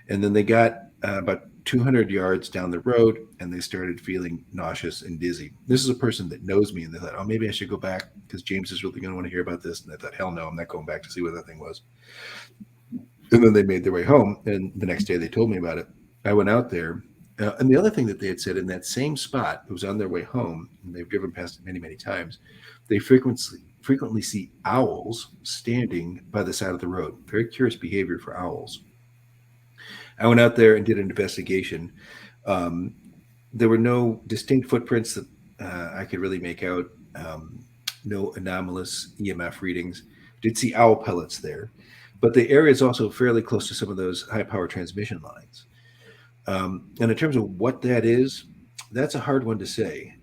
And then they got about 200 yards down the road, and they started feeling nauseous and dizzy. This is a person that knows me, and they thought, oh, maybe I should go back because James is really going to want to hear about this. And I thought, hell no, I'm not going back to see what that thing was. And then they made their way home, and the next day they told me about it. I went out there, and the other thing that they had said in that same spot, it was on their way home, and they've driven past it many, many times, they frequently see owls standing by the side of the road. Very curious behavior for owls. I went out there and did an investigation. Um, there were no distinct footprints that I could really make out. No anomalous EMF readings. Did see owl pellets there, but the area is also fairly close to some of those high power transmission lines. And in terms of what that is, that's a hard one to say.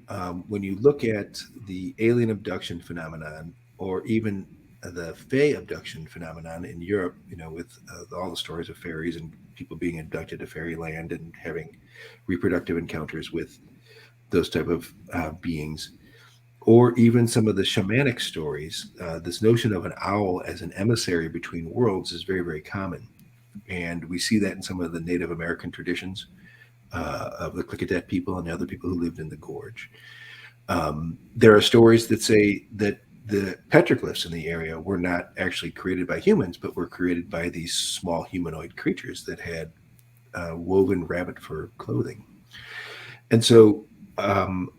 When you look at the alien abduction phenomenon, or even the Fey abduction phenomenon in Europe, with all the stories of fairies and people being abducted to fairyland and having reproductive encounters with those type of beings, or even some of the shamanic stories, this notion of an owl as an emissary between worlds is very, very common. And we see that in some of the Native American traditions of the Klickitat people and the other people who lived in the gorge. There are stories that say that the petroglyphs in the area were not actually created by humans, but were created by these small humanoid creatures that had woven rabbit fur clothing. And so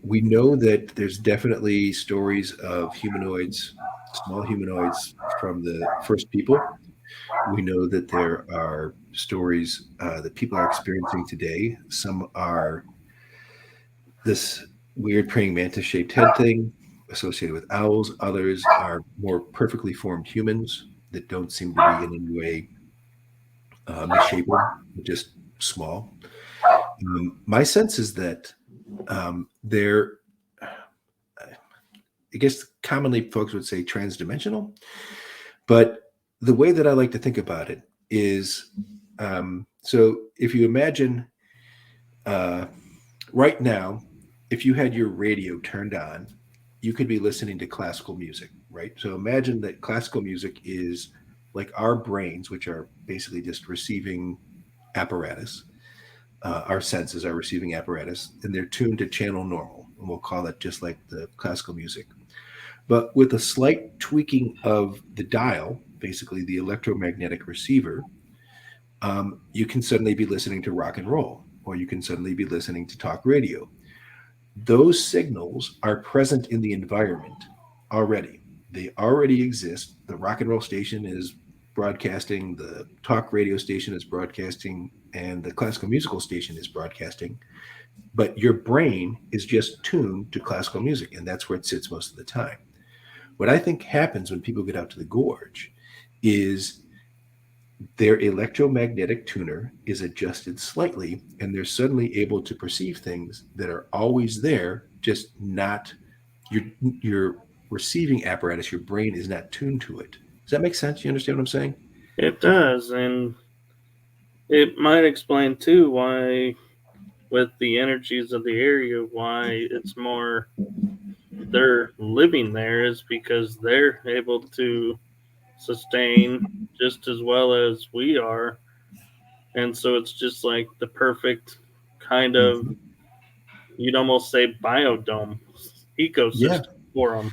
we know that there's definitely stories of humanoids, small humanoids from the first people. We know that there are stories that people are experiencing today. Some are this weird praying mantis shaped head thing associated with owls. Others are more perfectly formed humans that don't seem to be in any way misshapen, just small. My sense is that they're, I guess commonly folks would say transdimensional, but the way that I like to think about it is, so if you imagine right now, if you had your radio turned on, you could be listening to classical music, right? So imagine that classical music is like our brains, which are basically just receiving apparatus. Our senses are receiving apparatus, and they're tuned to channel normal, and we'll call it just like the classical music. But with a slight tweaking of the dial, basically the electromagnetic receiver, you can suddenly be listening to rock and roll, or you can suddenly be listening to talk radio. Those signals are present in the environment already. They already exist. The rock and roll station is broadcasting, the talk radio station is broadcasting, and the classical musical station is broadcasting. But your brain is just tuned to classical music, and that's where it sits most of the time. What I think happens when people get out to the gorge is their electromagnetic tuner is adjusted slightly, and they're suddenly able to perceive things that are always there, just not your receiving apparatus. Your brain is not tuned to it. Does that make sense? You understand what I'm saying? It does, and it might explain too why, with the energies of the area, why it's more they're living there is because they're able to sustain just as well as we are. And so it's just like the perfect kind of, Mm-hmm. you'd almost say biodome Yeah. ecosystem for them.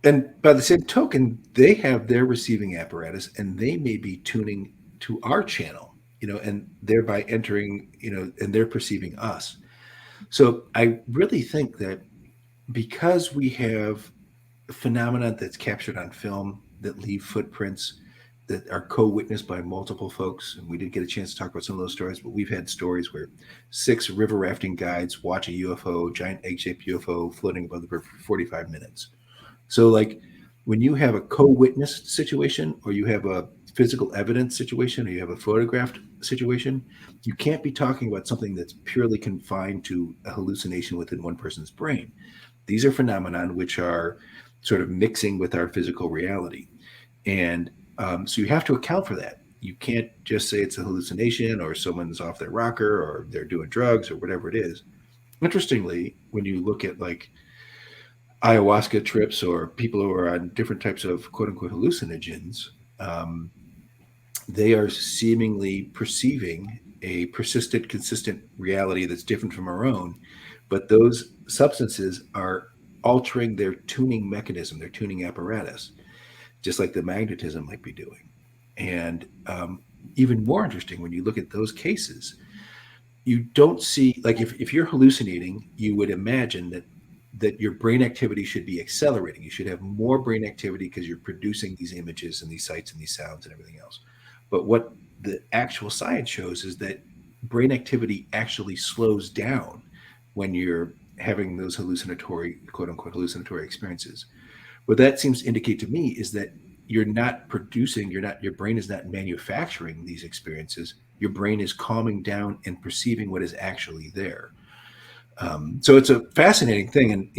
And by the same token, they have their receiving apparatus, and they may be tuning to our channel, and thereby entering, and they're perceiving us. So I really think that because we have a phenomenon that's captured on film that leave footprints that are co-witnessed by multiple folks, and we did get a chance to talk about some of those stories, but we've had stories where 6 river rafting guides watch a UFO, giant egg-shaped UFO floating above the river for 45 minutes. So like when you have a co-witnessed situation, or you have a physical evidence situation, or you have a photographed situation, you can't be talking about something that's purely confined to a hallucination within one person's brain. These are phenomena which are sort of mixing with our physical reality. And so you have to account for that. You can't just say it's a hallucination, or someone's off their rocker, or they're doing drugs, or whatever it is. Interestingly, when you look at like ayahuasca trips, or people who are on different types of quote unquote hallucinogens, they are seemingly perceiving a persistent, consistent reality that's different from our own. But those substances are altering their tuning mechanism, their tuning apparatus, just like the magnetism might be doing. And even more interesting, when you look at those cases, you don't see, like if you're hallucinating, you would imagine that that your brain activity should be accelerating. You should have more brain activity because you're producing these images and these sights and these sounds and everything else. But what the actual science shows is that brain activity actually slows down when you're having those hallucinatory, quote unquote, hallucinatory experiences. What that seems to indicate to me is that you're not producing, your brain is not manufacturing these experiences. Your brain is calming down and perceiving what is actually there. So it's a fascinating thing, and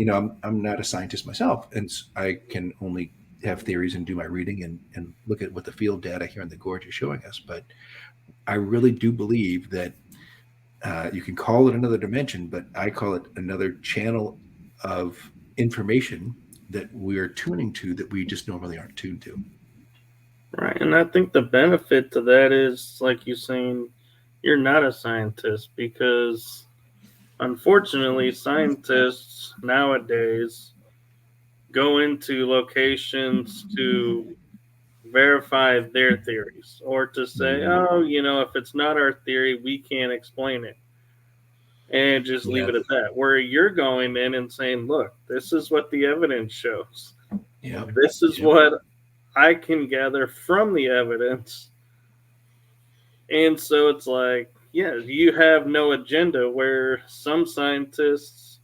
I'm not a scientist myself, and I can only have theories and do my reading and look at what the field data here in the gorge is showing us. But I really do believe that you can call it another dimension, but I call it another channel of information that we're tuning to that we just normally aren't tuned to. Right, and I think the benefit to that is, like you saying, you're not a scientist, because unfortunately, scientists nowadays go into locations to verify their theories, or to say, oh, if it's not our theory, we can't explain it, and just leave it at that. Where you're going in and saying, look, this is what the evidence shows. This is what I can gather from the evidence. And so it's like, yeah, you have no agenda, where some scientists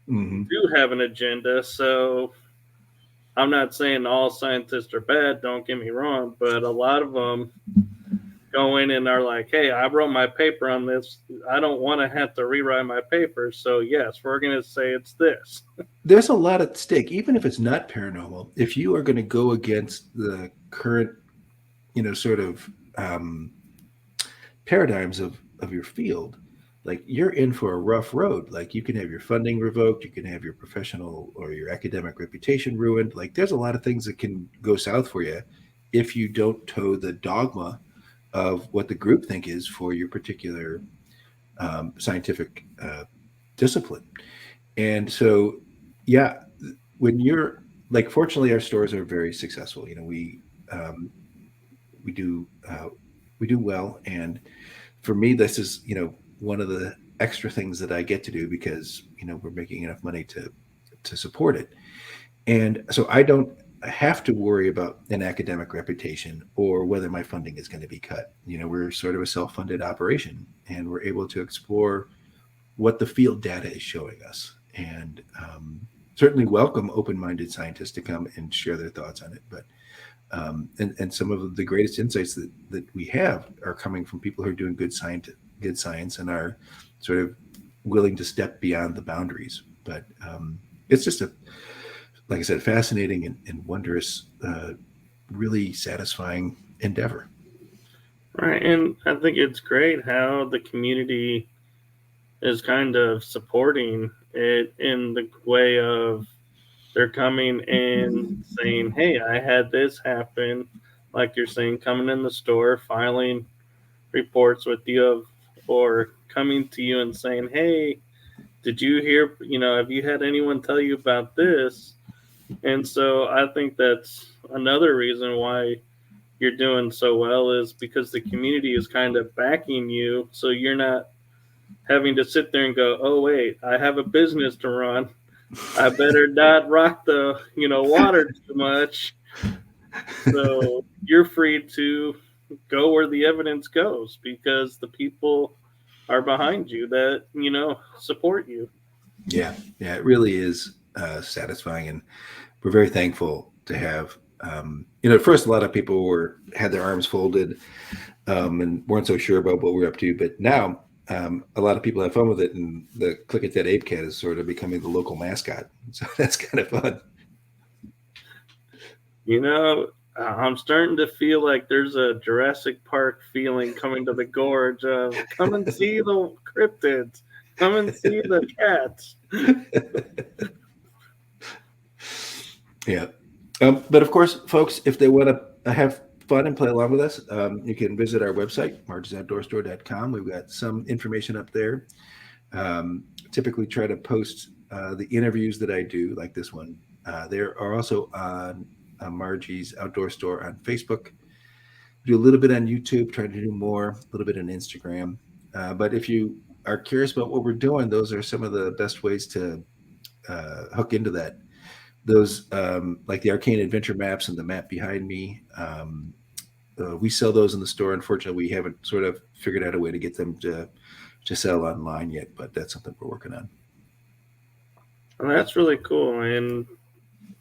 do have an agenda. So I'm not saying all scientists are bad, don't get me wrong, but a lot of them go in and are like, hey, I wrote my paper on this. I don't want to have to rewrite my paper. So yes, we're going to say it's this. There's a lot at stake, even if it's not paranormal. If you are going to go against the current, sort of paradigms of your field, like, you're in for a rough road. Like, you can have your funding revoked, you can have your professional or your academic reputation ruined. Like, there's a lot of things that can go south for you if you don't toe the dogma of what the groupthink is for your particular scientific discipline. And so, yeah, when you're like, fortunately, our stores are very successful. We do well, and for me, this is one of the extra things that I get to do, because we're making enough money to support it. And so I don't have to worry about an academic reputation or whether my funding is going to be cut. We're sort of a self-funded operation, and we're able to explore what the field data is showing us, and certainly welcome open-minded scientists to come and share their thoughts on it. But and some of the greatest insights that we have are coming from people who are doing good science and are sort of willing to step beyond the boundaries. But it's just like I said, fascinating and wondrous, really satisfying endeavor. Right, and I think it's great how the community is kind of supporting it, in the way of they're coming and saying, hey, I had this happen. Like you're saying, coming in the store, filing reports with you, or coming to you and saying, hey, did you hear, have you had anyone tell you about this? And so I think that's another reason why you're doing so well, is because the community is kind of backing you. So you're not having to sit there and go, oh, wait, I have a business to run. I better not rock the, water too much. So you're free to go where the evidence goes, because the people are behind you that, support you. Yeah, it really is satisfying, and we're very thankful to have. At first, a lot of people had their arms folded and weren't so sure about what we're up to. But now, a lot of people have fun with it, and the Klickitat ape cat is sort of becoming the local mascot. So that's kind of fun. I'm starting to feel like there's a Jurassic Park feeling coming to the gorge of, come and see the cryptids, come and see the cats. Yeah. But of course, folks, if they want to have fun and play along with us, you can visit our website, margiesoutdoorstore.com. We've got some information up there. Typically try to post the interviews that I do, like this one. There are also on Margie's Outdoor Store on Facebook. We do a little bit on YouTube, trying to do more, a little bit on Instagram. But if you are curious about what we're doing, those are some of the best ways to hook into that. Those like the Arcane Adventure maps and the map behind me. We sell those in the store. Unfortunately, we haven't sort of figured out a way to get them to sell online yet, but that's something we're working on. Well, that's really cool, and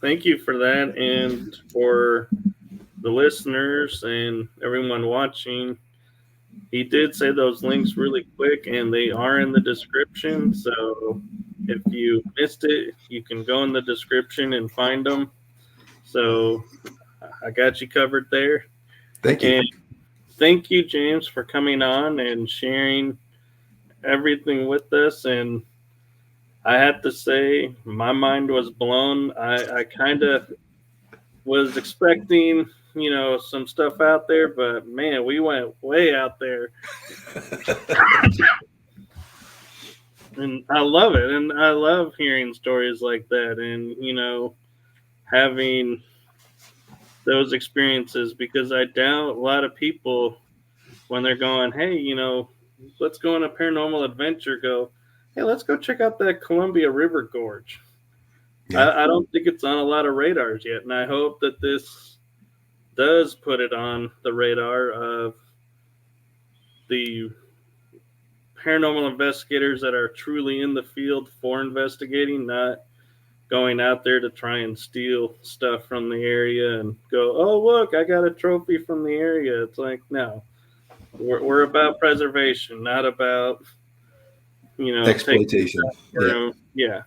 thank you for that, and for the listeners and everyone watching. He did say those links really quick, and they are in the description. So if you missed it, you can go in the description and find them. So I got you covered there. Thank you. And thank you, James, for coming on and sharing everything with us. And I have to say, my mind was blown. I kind of was expecting, some stuff out there, but man, we went way out there. And I love it. And I love hearing stories like that and, having those experiences, because I doubt a lot of people, when they're going, hey, let's go on a paranormal adventure, go, hey, let's go check out that Columbia River Gorge. Yeah. I don't think it's on a lot of radars yet. And I hope that this does put it on the radar of the paranormal investigators that are truly in the field for investigating, not going out there to try and steal stuff from the area and go, oh, look, I got a trophy from the area. It's like, no, we're about preservation, not about, exploitation. Yeah.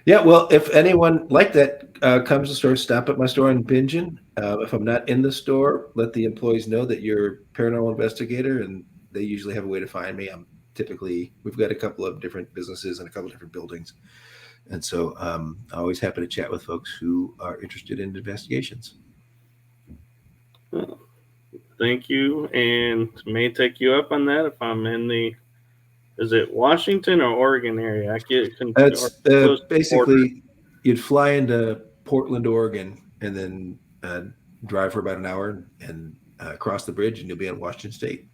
Yeah, well, if anyone like that comes to the store, stop at my store in Bingen. If I'm not in the store, let the employees know that you're a paranormal investigator, and they usually have a way to find me. We've got a couple of different businesses and a couple of different buildings. And so I'm always happy to chat with folks who are interested in investigations. Well, thank you, and may take you up on that if I'm in is it Washington or Oregon area? I get confused. That's basically, you'd fly into Portland, Oregon, and then drive for about an hour and cross the bridge, and you'll be in Washington State.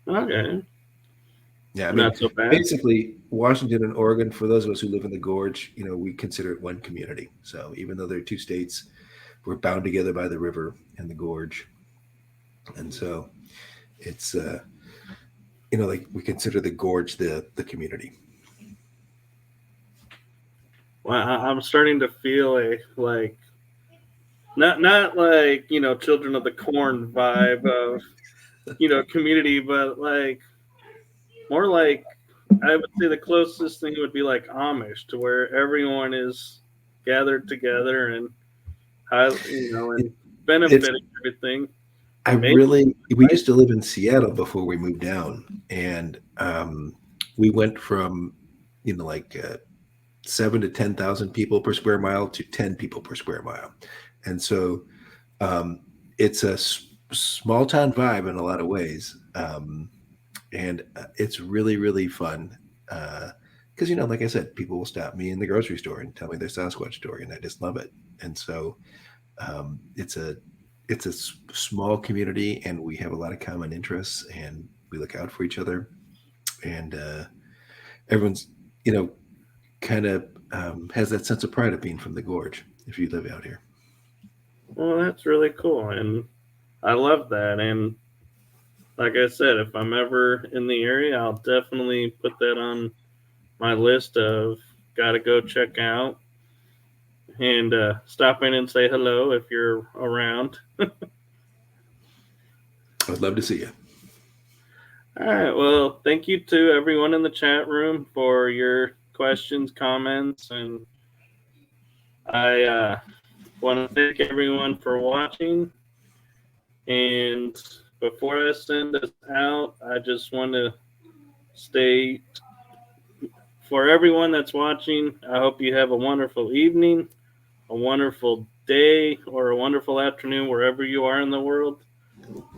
Okay. Yeah, I mean, not so bad. Basically, Washington and Oregon, for those of us who live in the gorge, we consider it one community. So even though they're two states, we're bound together by the river and the gorge. And so it's, like we consider the gorge the community. Well, I'm starting to feel like not like, Children of the Corn vibe of, community, but like more like, I would say the closest thing would be like Amish, to where everyone is gathered together and, and benefiting everything. We used to live in Seattle before we moved down, and we went from, 7 to 10,000 people per square mile to 10 people per square mile. And so it's a small town vibe in a lot of ways. And it's really, really fun. Because, like I said, people will stop me in the grocery store and tell me their Sasquatch story, and I just love it. And so it's a small community, and we have a lot of common interests, and we look out for each other. And everyone's, kind of has that sense of pride of being from the gorge if you live out here. Well, that's really cool, and I love that. And like I said, if I'm ever in the area, I'll definitely put that on my list of gotta go check out, and stop in and say hello if you're around. I'd love to see you. All right. Well, thank you to everyone in the chat room for your questions, comments, and I want to thank everyone for watching. And before I send us out, I just want to state, for everyone that's watching, I hope you have a wonderful evening, a wonderful day, or a wonderful afternoon wherever you are in the world.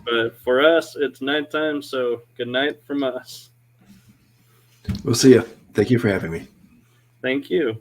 But for us, it's nighttime, so good night from us. We'll see you. Thank you for having me. Thank you.